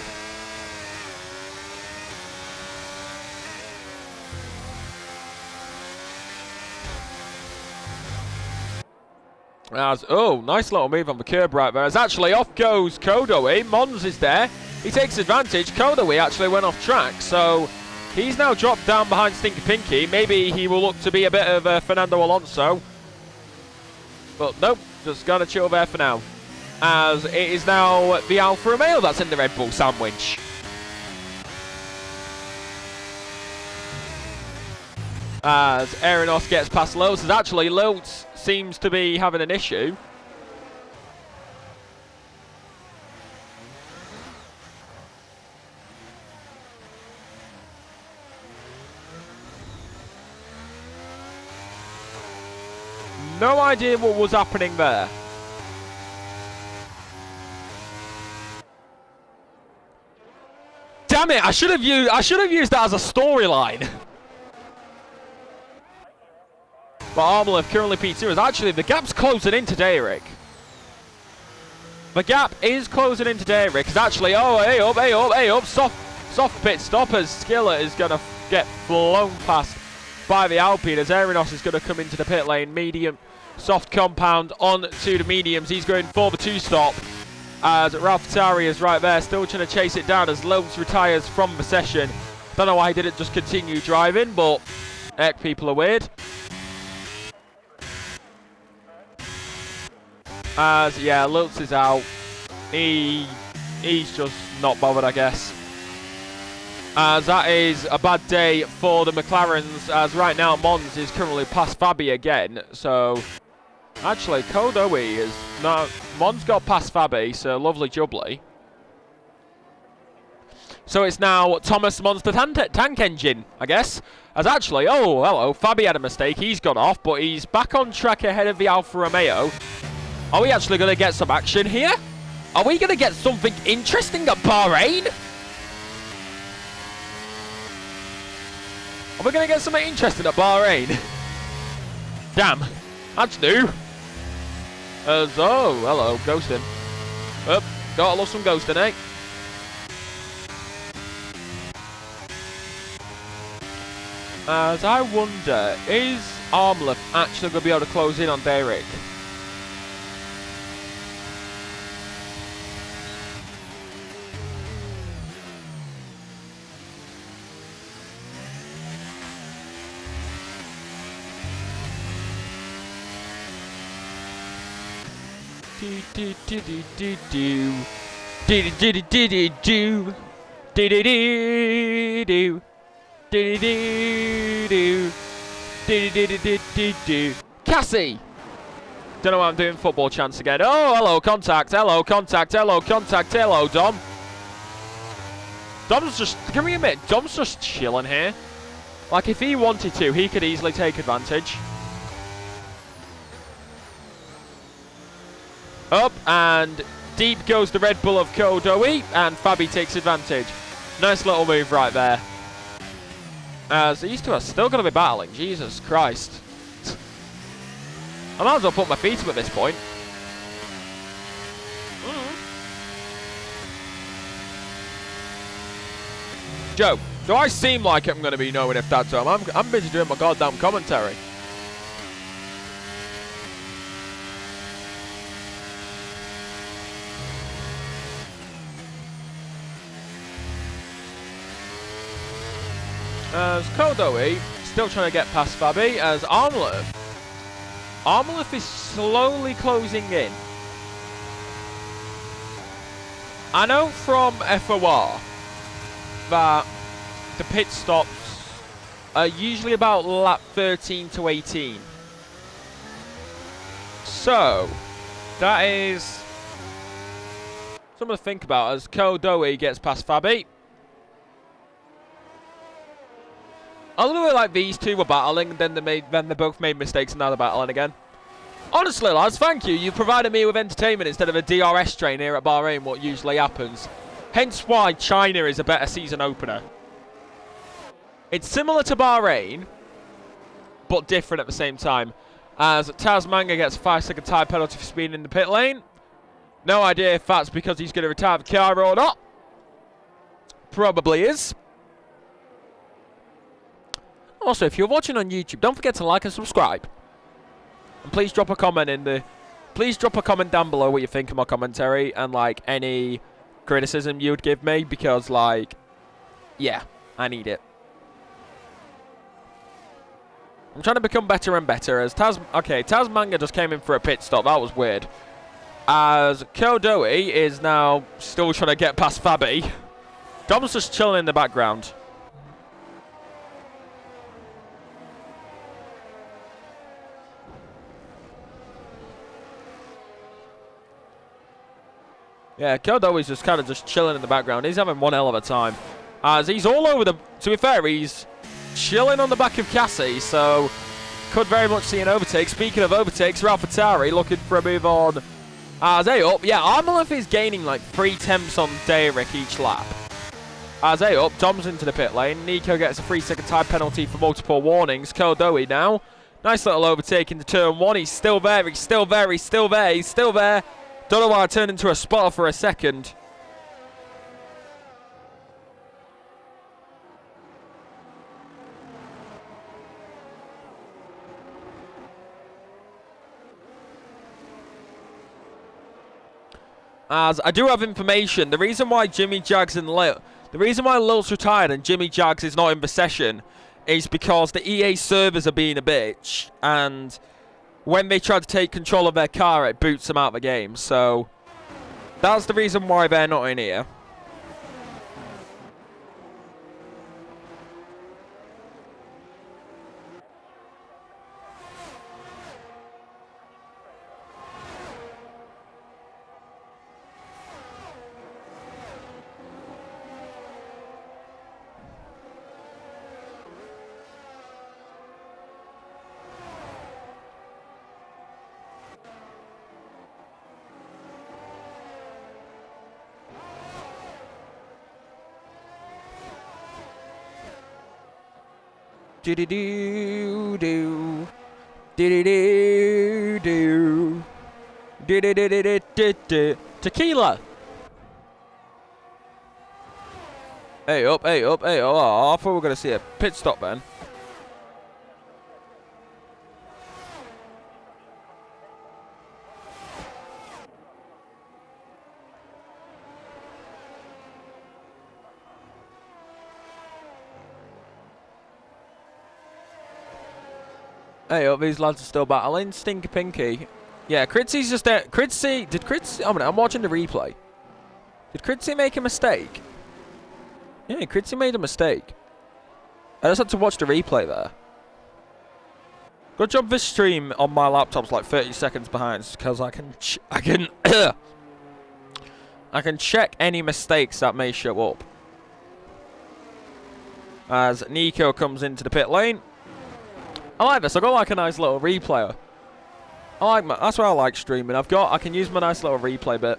Oh, nice little move on the curb right there. As actually off goes Kodoe. Mons is there. He takes advantage. Kodoe actually went off track, so he's now dropped down behind Stinky Pinky. Maybe he will look to be a bit of Fernando Alonso. But nope, just gotta chill there for now. As it is now the Alfa Romeo that's in the Red Bull sandwich. As Aeronos gets past Lilts, as actually Lilts seems to be having an issue. No idea what was happening there. Damn it! I should have used that as a storyline. But Armlev currently P2 is actually the gap's closing in today, Rick. The gap is closing in today, Rick. It's actually hey up, soft pit stop as Skillet is gonna get blown past by the Alpine as Aeronos is gonna come into the pit lane, medium, soft compound on to the mediums. He's going for the 2-stop as AlphaTauri is right there, still trying to chase it down as Lilts retires from the session. Don't know why he didn't just continue driving, but heck, people are weird. As, yeah, Lilts is out. He's just not bothered, I guess. As that is a bad day for the McLarens, as right now Mons is currently past Fabi again. So, actually, Kodoe is not... Mons got past Fabi, so lovely jubbly. So it's now Thomas Mons the tank engine, I guess. As actually, oh, hello, Fabi had a mistake. He's gone off, but he's back on track ahead of the Alfa Romeo. Are we actually going to get some action here? Are we going to get something interesting at Bahrain? Are we going to get something interesting at Bahrain? Damn. That's new. Oh, hello, ghosting. Oh, gotta love some ghosting, eh? As I wonder, is Armlev actually going to be able to close in on Derek? Cassie! Don't know why I'm doing football chants again. Oh, hello, contact, hello, contact, hello, contact, hello, Dom. Dom's just, give me a minute, Dom's just chilling here. Like, if he wanted to, he could easily take advantage. Up and deep goes the Red Bull of Kodoe, and Fabi takes advantage. Nice little move right there. As these two are still going to be battling. Jesus Christ. I might as well put my feet up at this point. Joe, do I seem like I'm going to be knowing if that's home? I'm busy doing my goddamn commentary. As Kodoe still trying to get past Fabi, as Armleth is slowly closing in. I know from FOR that the pit stops are usually about lap 13 to 18. So, that is something to think about as Kodoe gets past Fabi. A little bit like these two were battling, then they both made mistakes and now they're battling again. Honestly, lads, thank you. You provided me with entertainment instead of a DRS train here at Bahrain, what usually happens. Hence why China is a better season opener. It's similar to Bahrain, but different at the same time. As Tasmanga gets a 5-second tyre penalty for speeding in the pit lane. No idea if that's because he's going to retire the car or not. Probably is. Also, if you're watching on YouTube, don't forget to like and subscribe. And please drop a comment down below what you think of my commentary and like any criticism you would give me because like, yeah, I need it. I'm trying to become better and better as Tasmanga just came in for a pit stop. That was weird. As Kodoe is now still trying to get past Fabi. Dom's just chilling in the background. Yeah, Kodoe's just kind of just chilling in the background. He's having one hell of a time. As he's all over the... To be fair, he's chilling on the back of Cassie, so could very much see an overtake. Speaking of overtakes, AlphaTauri looking for a move on. As up. Yeah, Armleth is gaining like 3 temps on Derek each lap. As up, Dom's into the pit lane. Nico gets a 3-second time penalty for multiple warnings. Kodoe now. Nice little overtake into turn 1. He's still there. He's still there. He's still there. He's still there. Don't know why I turned into a spotter for a second. As I do have information, the reason why Lil's retired and Jimmy Jags is not in the session is because the EA servers are being a bitch and when they try to take control of their car, it boots them out of the game. So that's the reason why they're not in here. Do-do-do-do. Do-do-do-do. Do-do-do-do-do-do. Tequila. Hey up, hey up, hey up. Oh, I thought we were going to see a pit stop then. Hey up, these lads are still battling. Stinky Pinky. Yeah, Critsy's just there. Critsy, did Critsy... Oh, I'm watching the replay. Did Critsy make a mistake? Yeah, Critsy made a mistake. I just had to watch the replay there. Good job this stream on my laptop's like 30 seconds behind because I can I can check any mistakes that may show up. As Nico comes into the pit lane. I like this. I got like a nice little replayer. That's why I like streaming. I can use my nice little replay bit.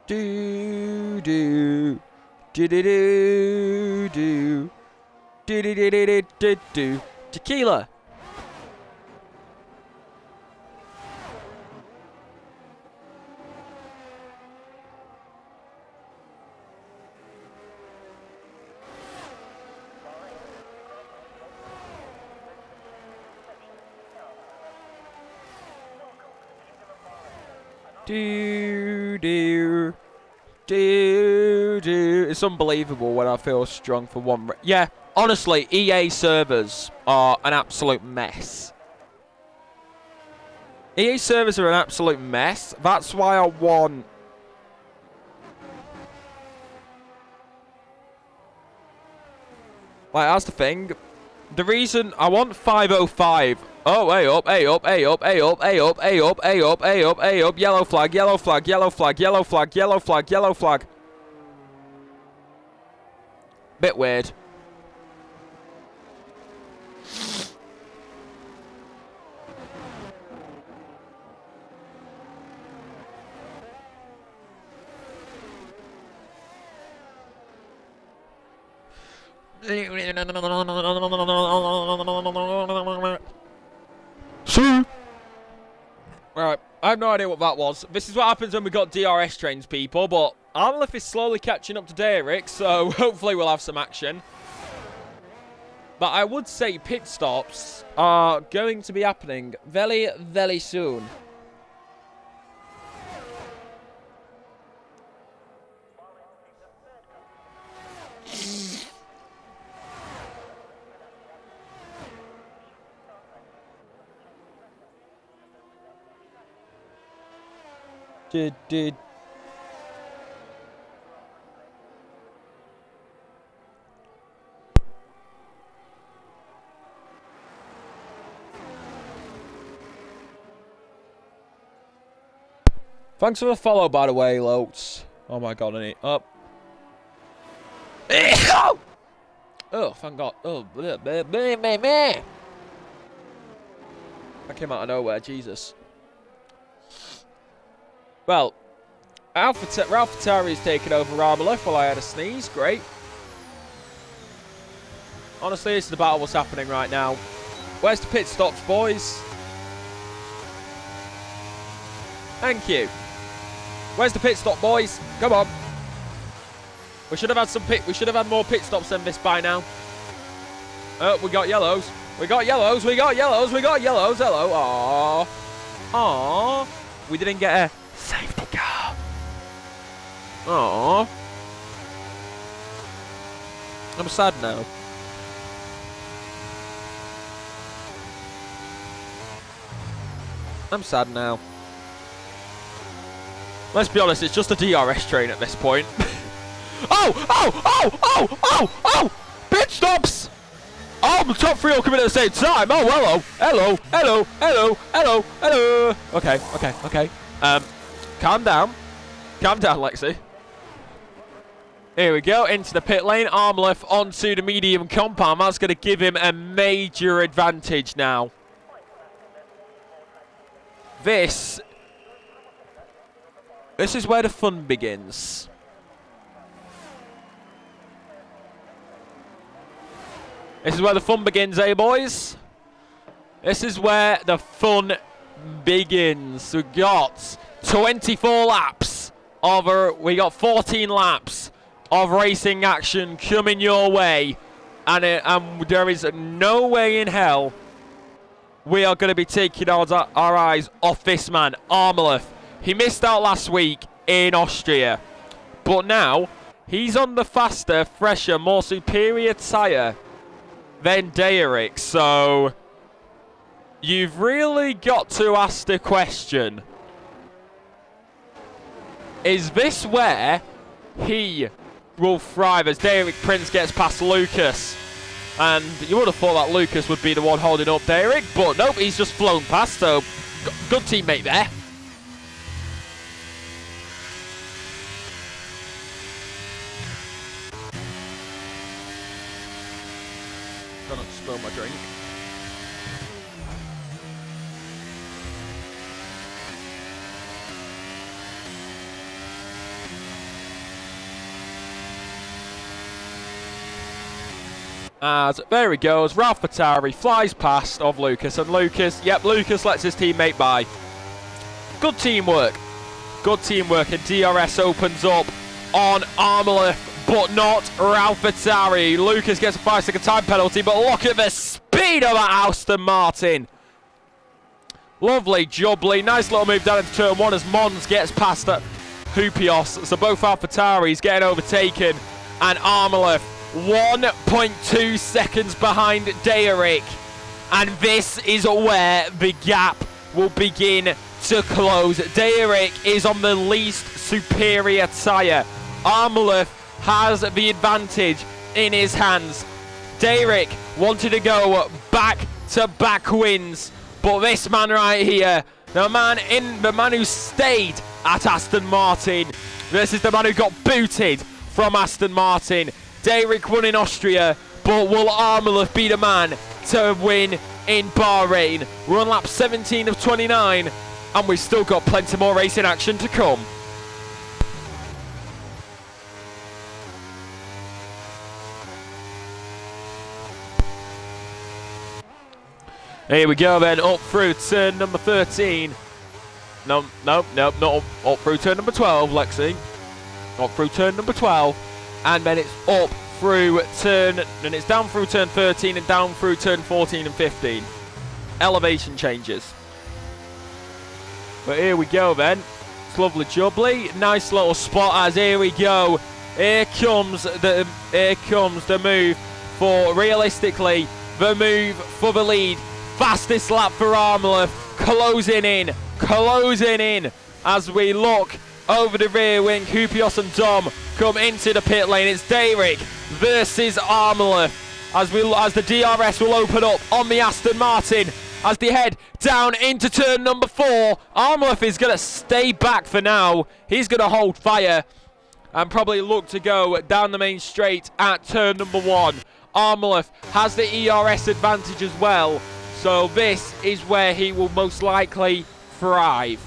Do do. Do do do do. Do do do do do do. Tequila. Do do do do. It's unbelievable when I feel strong for one. Yeah, honestly, EA servers are an absolute mess. EA servers are an absolute mess. That's why I want. Like, that's the thing. The reason I want 505. Oh, hey up, hey up, hey up, hey up, hey up, hey up, hey up, hey up, hey up. Yellow flag, yellow flag, yellow flag, yellow flag, yellow flag, yellow flag. Bit weird. Right, I have no idea what that was. This is what happens when we got DRS trains, people, but Armleth is slowly catching up to Derek, so hopefully we'll have some action. But I would say pit stops are going to be happening very, very soon. Did. Thanks for the follow, by the way, Lotes. Oh my god, I need up. Oh, thank God. Oh, that came out of nowhere, Jesus. Well, AlphaTauri's taken over Armalith while I had a sneeze. Great. Honestly, this is the battle what's happening right now. Where's the pit stops, boys? Thank you. Where's the pit stop, boys? Come on. We should have had more pit stops than this by now. Oh, we got yellows. We got yellows. We got yellows. We got yellows. Hello. Aww. Aww. We didn't get a safety car. Aww. I'm sad now. I'm sad now. Let's be honest, it's just a DRS train at this point. Oh! Pit stops! Oh, the top three all coming at the same time. Oh, hello. Okay. Calm down, Lexi. Here we go, into the pit lane. Armleth onto the medium compound. That's going to give him a major advantage now. This is where the fun begins. This is where the fun begins, eh, boys? This is where the fun begins. We got 24 laps we got 14 laps of racing action coming your way, and there is no way in hell we are going to be taking our eyes off this man, Armaleth. He missed out last week in Austria, but now he's on the faster, fresher, more superior tyre than Derek. So you've really got to ask the question, is this where he will thrive as Derek Prince gets past Lucas? And you would have thought that Lucas would be the one holding up Derek, but nope, he's just flown past, so good teammate there. Try not to spill my drink. As there he goes, Ralph Fatari flies past of Lucas, and Lucas lets his teammate by. Good teamwork. Good teamwork, and DRS opens up on Armleth, but not Ralph Fatari. Lucas gets a 5-second time penalty, but look at the speed of that Aston Martin. Lovely jubbly, nice little move down into turn 1 as Mons gets past Hoopios. So both AlphaTauris getting overtaken, and Armleth 1.2 seconds behind Derek, and this is where the gap will begin to close. Derek is on the least superior tyre. Armleth has the advantage in his hands. Derek wanted to go back-to-back wins, but this man right here, the man who stayed at Aston Martin, this is the man who got booted from Aston Martin. Derek won in Austria, but will Armleth be the man to win in Bahrain? We're on lap 17 of 29, and we've still got plenty more racing action to come. Here we go then, up through turn number 13. No, not up through turn number 12, Lexi. Up through turn number 12. And then it's up through turn, and it's down through turn 13 and down through turn 14 and 15. Elevation changes. But here we go then. It's lovely jubbly. Nice little spot as here we go. Here comes the move for, realistically, the move for the lead. Fastest lap for Armleth. Closing in as we look over the rear wing. Hoopios and Dom come into the pit lane. It's Derek versus Armleth as the DRS will open up on the Aston Martin as they head down into turn number 4. Armleth is going to stay back for now. He's going to hold fire and probably look to go down the main straight at turn number 1. Armleth has the ERS advantage as well, so this is where he will most likely thrive.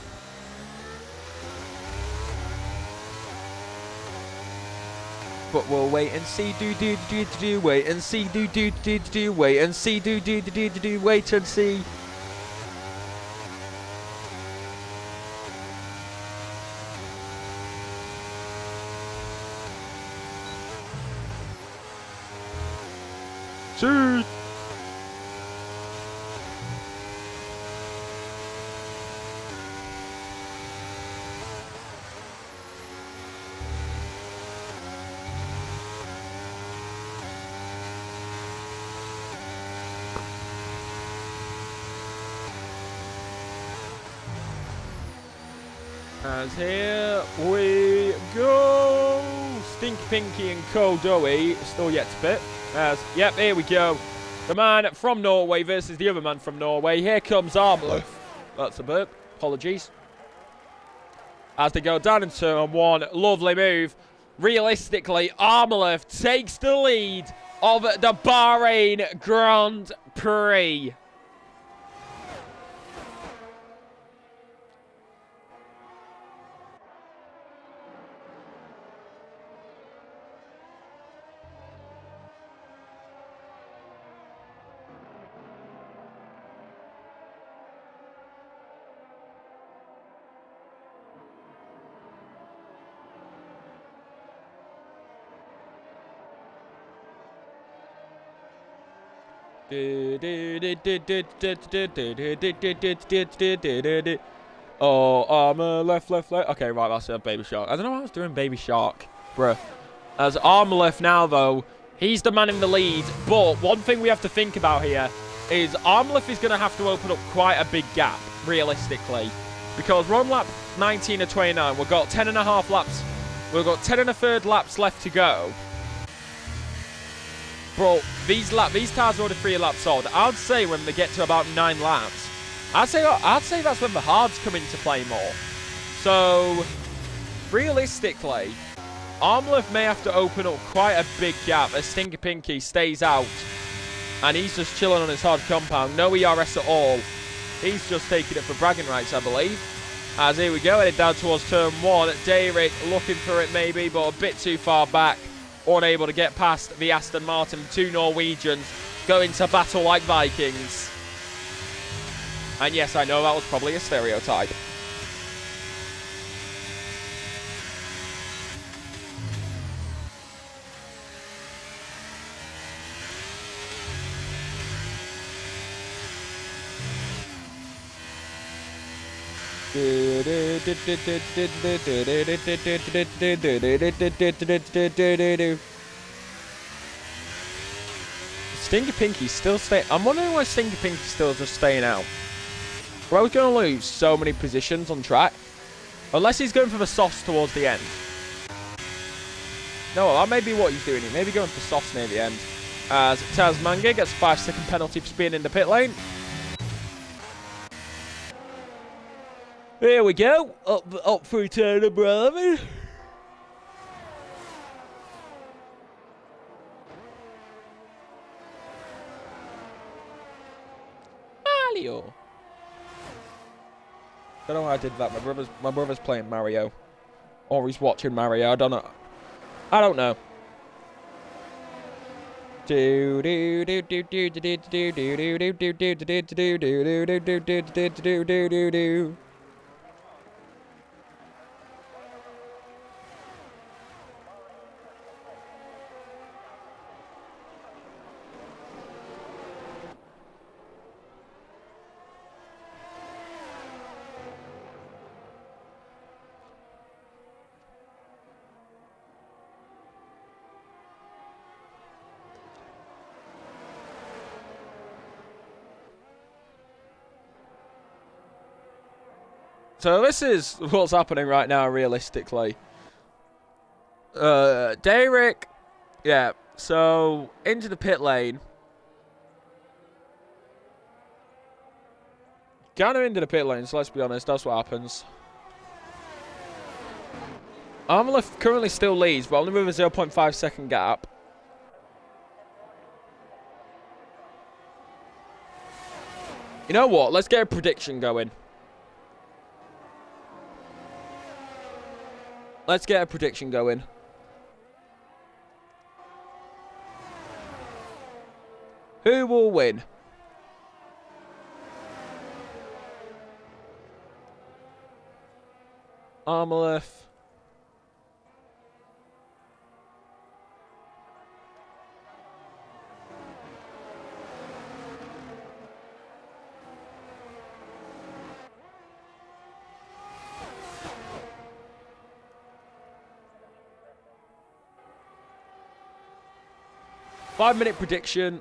But we'll wait and see, wait and see, wait and see, wait and see. See. As here we go. Stinky Pinky and Kodoe still yet to pit. Yep, here we go. The man from Norway versus the other man from Norway. Here comes Armleth. That's a burp. Apologies. As they go down in turn 1. Lovely move. Realistically, Armleth takes the lead of the Bahrain Grand Prix. Oh, Armleth, left. Okay, right, that's a Baby Shark. I don't know why I was doing Baby Shark, bruh. As Armleth now, though, he's the man in the lead. But one thing we have to think about here is Armleth is going to have to open up quite a big gap, realistically. Because we're on lap 19 of 29. We've got 10 and a half laps. We've got 10 and a third laps left to go. Bro, these cars are already 3 laps old. I'd say when they get to about 9 laps, I'd say that's when the hards come into play more. So, realistically, Armleth may have to open up quite a big gap as Stinky Pinky stays out. And he's just chilling on his hard compound. No ERS at all. He's just taking it for bragging rights, I believe. As here we go, headed down towards turn 1. Derek looking for it maybe, but a bit too far back. unable to get past the Aston Martin. 2 Norwegians going to battle like Vikings. And yes, I know that was probably a stereotype. Stinky Pinky's still staying. I'm wondering why Stinky Pinky's still just staying out. We're always going to lose so many positions on track. Unless he's going for the softs towards the end. No, that may be what he's doing. He may be going for softs near the end. As Tasmanga gets a 5-second penalty for being in the pit lane. Here we go. Up through turn number 11. Mario. I don't know why I did that. My brother's playing Mario. Or he's watching Mario. I don't know. I don't know. Do do do do do do do do do do do do do do do do do do. So this is what's happening right now, realistically. Derek, yeah, so into the pit lane. Kind of into the pit lane, so let's be honest, that's what happens. Armleth currently still leads, but only with a 0.5 second gap. You know what? Let's get a prediction going. Let's get a prediction going. Who will win? Armleth. Five-minute prediction.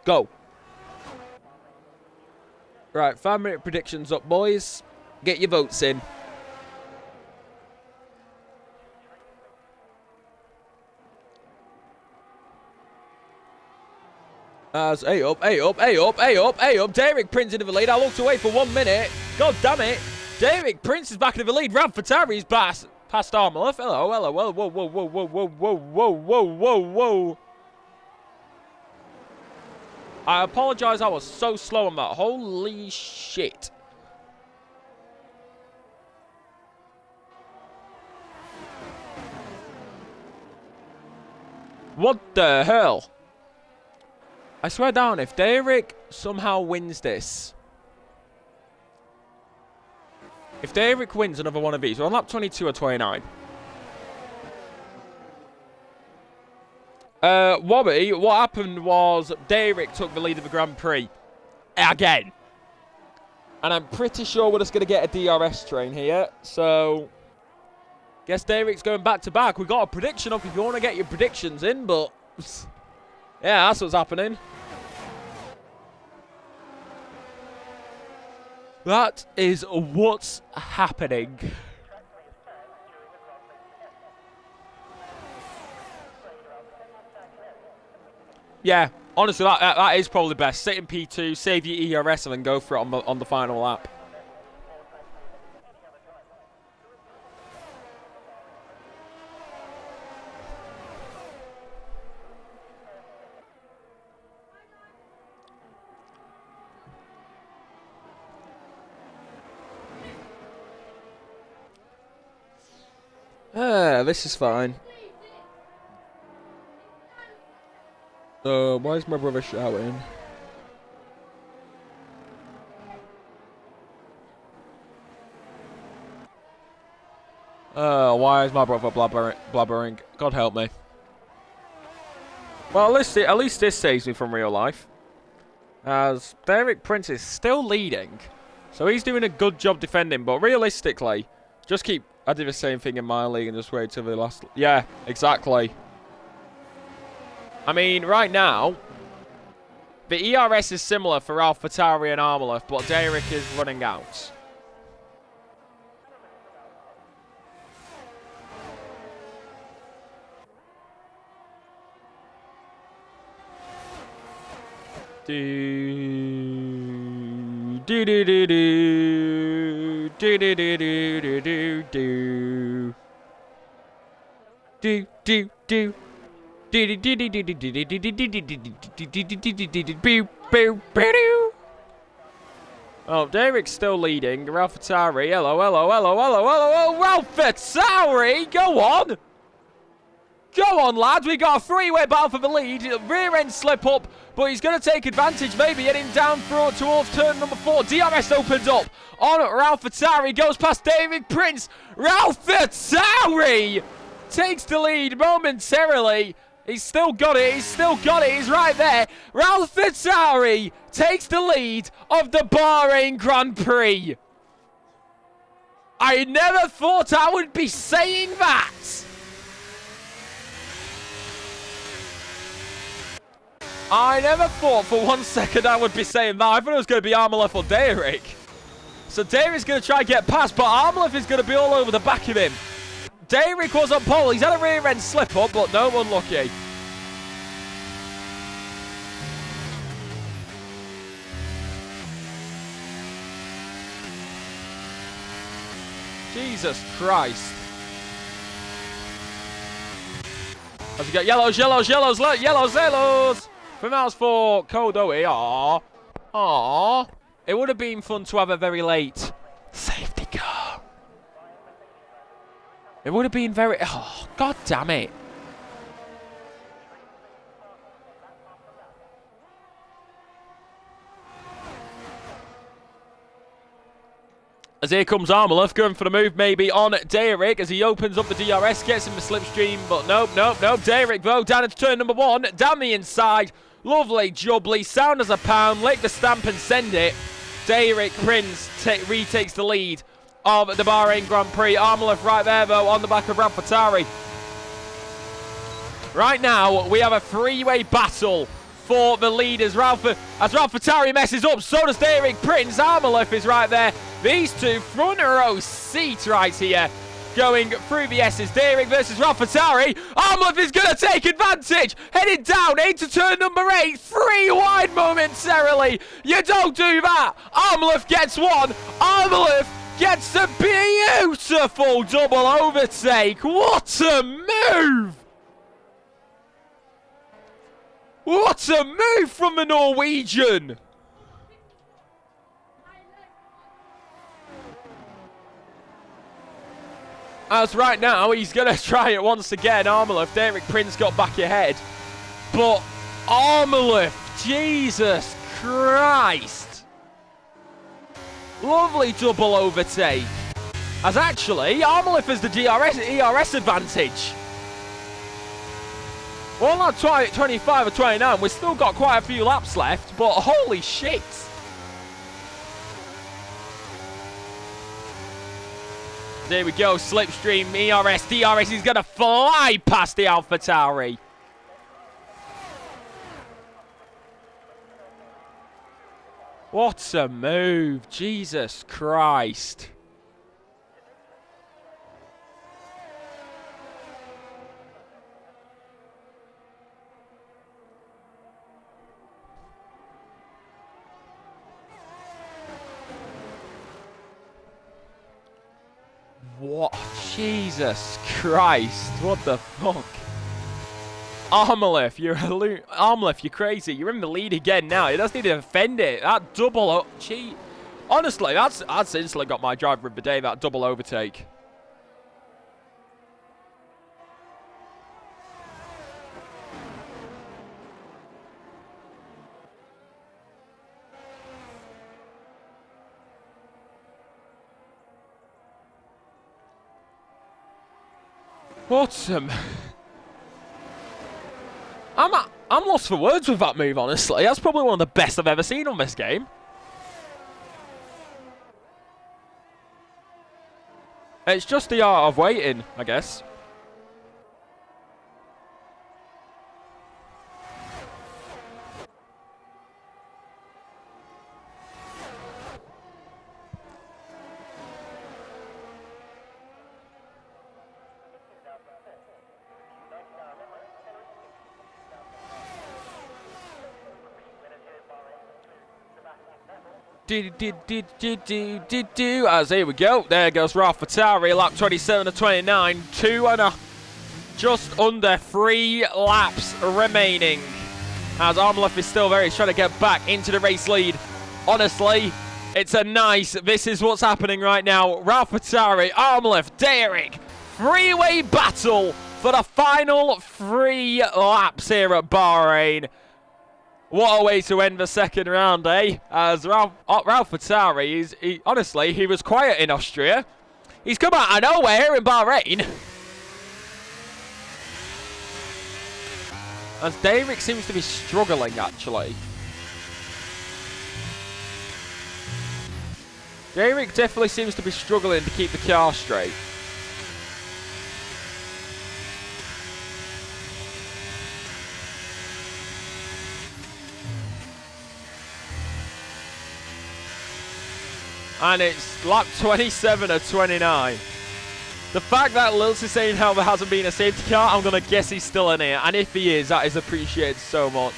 Go. Right, 5-minute predictions up, boys. Get your votes in. As A up. Derek Prince into the lead. I looked away for 1 minute. God damn it. Derek Prince is back into the lead. Rav Fatari's past Armleth. Hello. Whoa. I apologise, I was so slow on that. Holy shit. What the hell? I swear down, if Derek somehow wins this. If Derek wins another one of these, we're on lap 22 or 29. Wobby, what happened was Derek took the lead of the Grand Prix. Again. And I'm pretty sure we're just going to get a DRS train here. So, guess Derek's going back to back. We got a prediction up if you want to get your predictions in, but yeah, that's what's happening. That is what's happening. Yeah, honestly, that is probably best. Sit in P2, save your ERS, and then go for it on the final lap. This is fine. Why is my brother shouting? Why is my brother blabbering? God help me. Well, at least this saves me from real life. As Derek Prince is still leading. So he's doing a good job defending, but realistically, I do the same thing in my league and just wait till the last... Yeah, exactly. I mean, right now, the ERS is similar for AlphaTauri and Armalef, but Derek is running out. Oh, Derek's still leading. AlphaTauri, hello, AlphaTauri, go on! Go on, lads, we got a three-way battle for the lead. Rear end slip up, but he's going to take advantage, maybe heading down towards turn number 4. DRS opens up on AlphaTauri, goes past David Prince. AlphaTauri takes the lead momentarily. He's still got it, he's right there. AlphaTauri takes the lead of the Bahrain Grand Prix. I never thought I would be saying that. I never thought for 1 second I would be saying that. I thought it was going to be Armalef or Derek. So Derek's going to try and get past, but Armalef is going to be all over the back of him. Derek was on pole. He's had a rear end slip up, but no, unlucky. Jesus Christ. As we got yellows. From house for Kodoe. Aww. It would have been fun to have a very late safety car. It would have been very... Oh, God damn it. As here comes Armalef, going for the move maybe on Derek as he opens up the DRS, gets him the slipstream, but nope. Derek, though, down into turn number 1, down the inside. Lovely jubbly, sound as a pound, lick the stamp and send it. Derek Prince retakes the lead of the Bahrain Grand Prix. Armalef right there, though, on the back of AlphaTauri. Right now, we have a three-way battle for the lead as AlphaTauri messes up, so does Derek Prince. Armalef is right there. These two front row seats right here. Going through the S's. Derek versus AlphaTauri. Armalef is going to take advantage. Heading down into turn number 8. 3 wide momentarily. You don't do that. Armalef gets one. Armalef gets a beautiful double overtake. What a move. What a move from the Norwegian. As right now, he's going to try it once again. Armalef, Derek Prince got back ahead. But Armalef, Jesus Christ. Lovely double overtake. As actually, Armalef has the ERS advantage. Well, not 25 or 29. We've still got quite a few laps left, but holy shit. There we go, slipstream, ERS, DRS is going to fly past the AlphaTauri. What a move, Jesus Christ. What? Jesus Christ. What the fuck? Armalef, you're crazy. You're in the lead again now. He doesn't need to defend it. That double... Gee. Honestly, that's instantly got my driver of the day, that double overtake. What? I'm lost for words with that move, honestly. That's probably one of the best I've ever seen on this game. It's just the art of waiting, I guess. As here we go. There goes Ralph Fatari, lap 27 to 29. Just under 3 laps remaining. As Armleth is still there, he's trying to get back into the race lead. Honestly, it's a nice, this is what's happening right now. Ralph Fatari, Armleth, Derek, three-way battle for the final 3 laps here at Bahrain. What a way to end the second round, eh? As Ralph Fatari, honestly, he was quiet in Austria. He's come out of nowhere here in Bahrain. As Derek seems to be struggling, actually. Derek definitely seems to be struggling to keep the car straight. And it's lap 27 of 29. The fact that Lils is saying how there hasn't been a safety car, I'm going to guess he's still in here. And if he is, that is appreciated so much.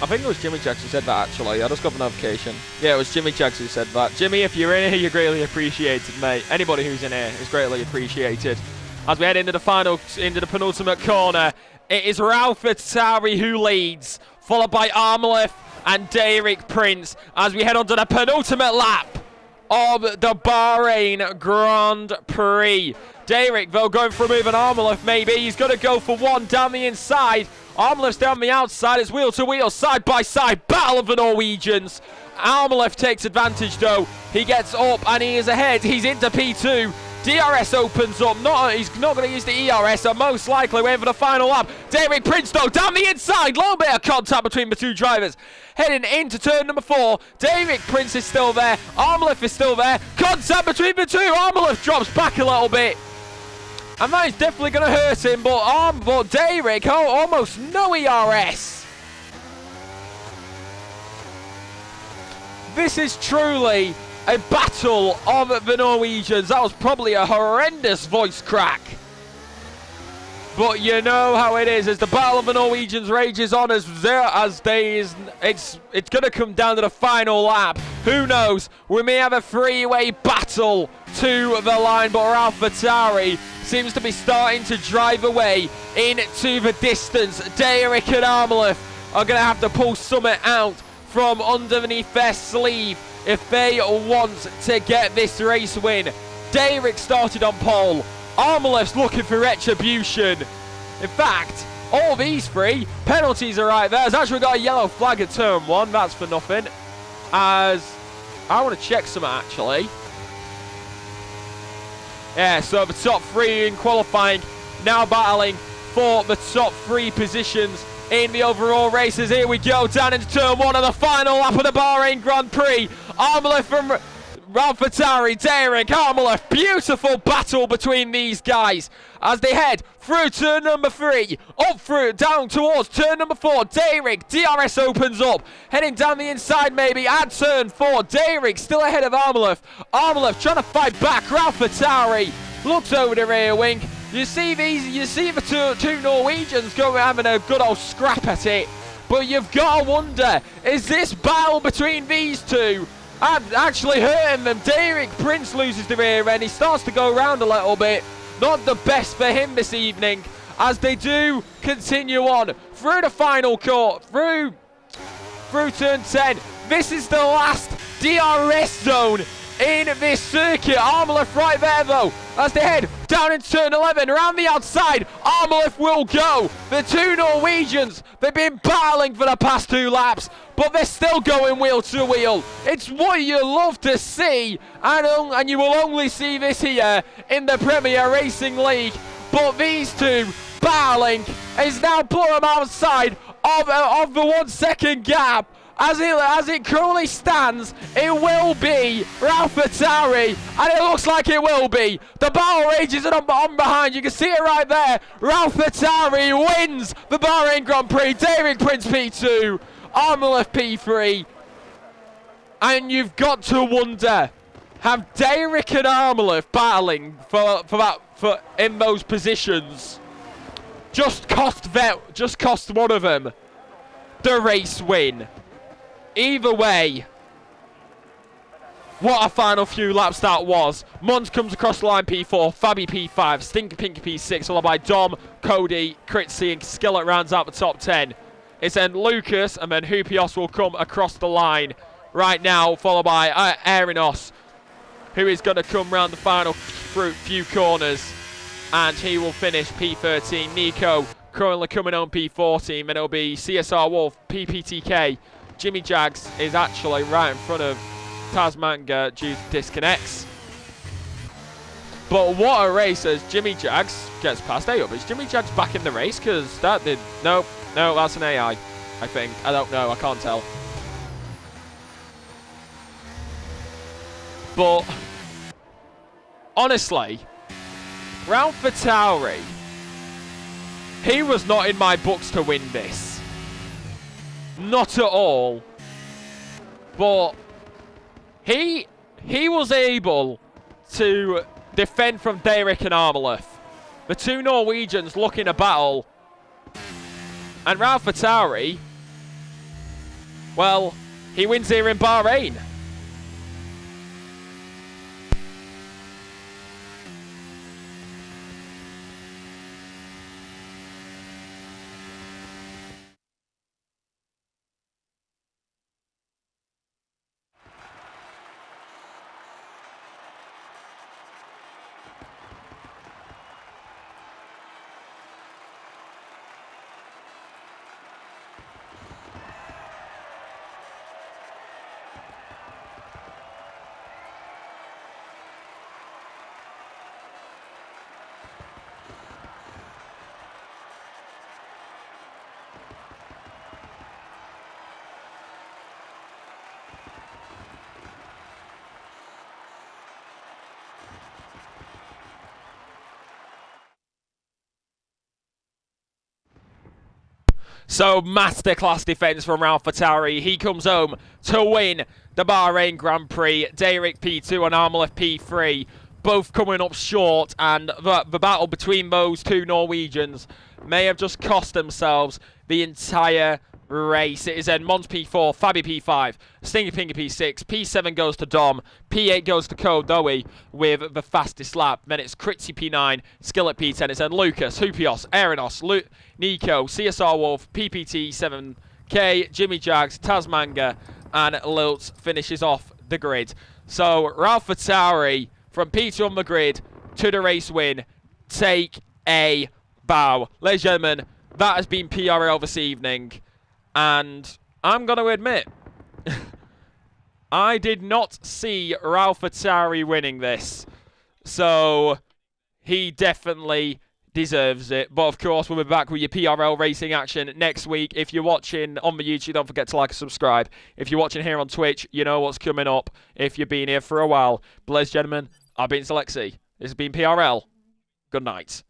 I think it was Jimmy Jacks who said that, actually. I just got the notification. Yeah, it was Jimmy Jacks who said that. Jimmy, if you're in here, you're greatly appreciated, mate. Anybody who's in here is greatly appreciated. As we head into the penultimate corner, it is Ralph Fatari who leads, followed by Armleth and Derek Prince as we head on to the penultimate lap of the Bahrain Grand Prix. Derek, though, going for a move on Armleth, maybe. He's going to go for one down the inside. Armleth's down the outside. It's wheel to wheel, side by side. Battle of the Norwegians. Armleth takes advantage, though. He gets up and he is ahead. He's into P2. DRS opens up. He's not going to use the ERS, so most likely waiting for the final lap. Derek Prince, though, down the inside. Little bit of contact between the two drivers. Heading into turn number 4. Derek Prince is still there. Armleth is still there. Contact between the two. Armleth drops back a little bit. And that is definitely going to hurt him, but Derek, almost no ERS. This is truly a battle of the Norwegians. That was probably a horrendous voice crack. But you know how it is. As the battle of the Norwegians rages on, it's going to come down to the final lap. Who knows? We may have a 3-way battle to the line, but Ralph Fatari seems to be starting to drive away into the distance. Derek and Armleth are going to have to pull something out from underneath their sleeve if they want to get this race win. Derek started on pole. Armleth's looking for retribution. In fact, all these 3 penalties are right there. There's actually got a yellow flag at turn 1. That's for nothing. As I want to check some, actually. Yeah, so the top 3 in qualifying now battling for the top 3 positions in the overall races. Here we go, down into turn 1 of the final lap of the Bahrain Grand Prix. Armleth from Ralph Fatari, Derek, Armleth. Beautiful battle between these guys as they head through turn number 3, up through, down towards turn number 4. Derek, DRS opens up, heading down the inside maybe at turn 4. Derek still ahead of Armleth. Armleth trying to fight back. Ralph Fatari looks over the rear wing. You see the two Norwegians having a good old scrap at it. But you've got to wonder, is this battle between these two actually hurting them? Derek Prince loses the rear end. He starts to go around a little bit. Not the best for him this evening as they do continue on through the final court, through turn 10. This is the last DRS zone in this circuit. Armleth right there, though, as they head down into turn 11. Around the outside, Armleth will go. The 2 Norwegians, they've been battling for the past 2 laps, but they're still going wheel to wheel. It's what you love to see, and you will only see this here in the Premier Racing League. But these two battling is now put them outside of the 1 second gap. As it currently stands, it will be Ralph Attari, and it looks like it will be. The battle rages on behind. You can see it right there. Ralph Attari wins the Bahrain Grand Prix. Derek Prince P2, Armleth P3. And you've got to wonder, have Derek and Armleth battling for in those positions just cost one of them the race win? Either way, what a final few laps that was. Mons comes across the line P4, Fabi P5, Stinker Pinky P6, followed by Dom, Cody, Critzy, and Skillet rounds out the top 10. It's then Lucas, and then Hupios will come across the line right now, followed by Arinos, who is going to come round the final few corners, and he will finish P13. Nico currently coming on P14, and it'll be CSR Wolf, PPTK. Jimmy Jags is actually right in front of Tasmanga due to disconnects. But what a race as Jimmy Jags gets past A-Up. Is Jimmy Jags back in the race? Because that did... No, that's an AI, I think. I don't know, I can't tell. But, honestly, Ralph Attari, he was not in my books to win this. Not at all. But he was able to defend from Derek and Armleth. The two Norwegians looking to battle. And Ralph Attari, well, he wins here in Bahrain. So, masterclass defence from Ralph Attari. He comes home to win the Bahrain Grand Prix. Derek P2 and Armleth P3 both coming up short, and the battle between those two Norwegians may have just cost themselves the entire race. It is then Mons P4, Fabi P5, Stinky Pinky P6, P7 goes to Dom, P8 goes to Kodoe with the fastest lap. Then it's Critzy P9, Skillet P10, it's then Lucas, Hupios, Arinos, Nico, CSR Wolf, PPT 7K, Jimmy Jags, Tasmanga, and Liltz finishes off the grid. So Ralph Attari from P2 on the grid to the race win. Take a bow. Ladies and gentlemen, that has been PRL this evening. And I'm going to admit, I did not see Ralph Attari winning this. So, he definitely deserves it. But, of course, we'll be back with your PRL racing action next week. If you're watching on the YouTube, don't forget to like and subscribe. If you're watching here on Twitch, you know what's coming up if you've been here for a while. But, ladies and gentlemen, I've been Selexi. This has been PRL. Good night.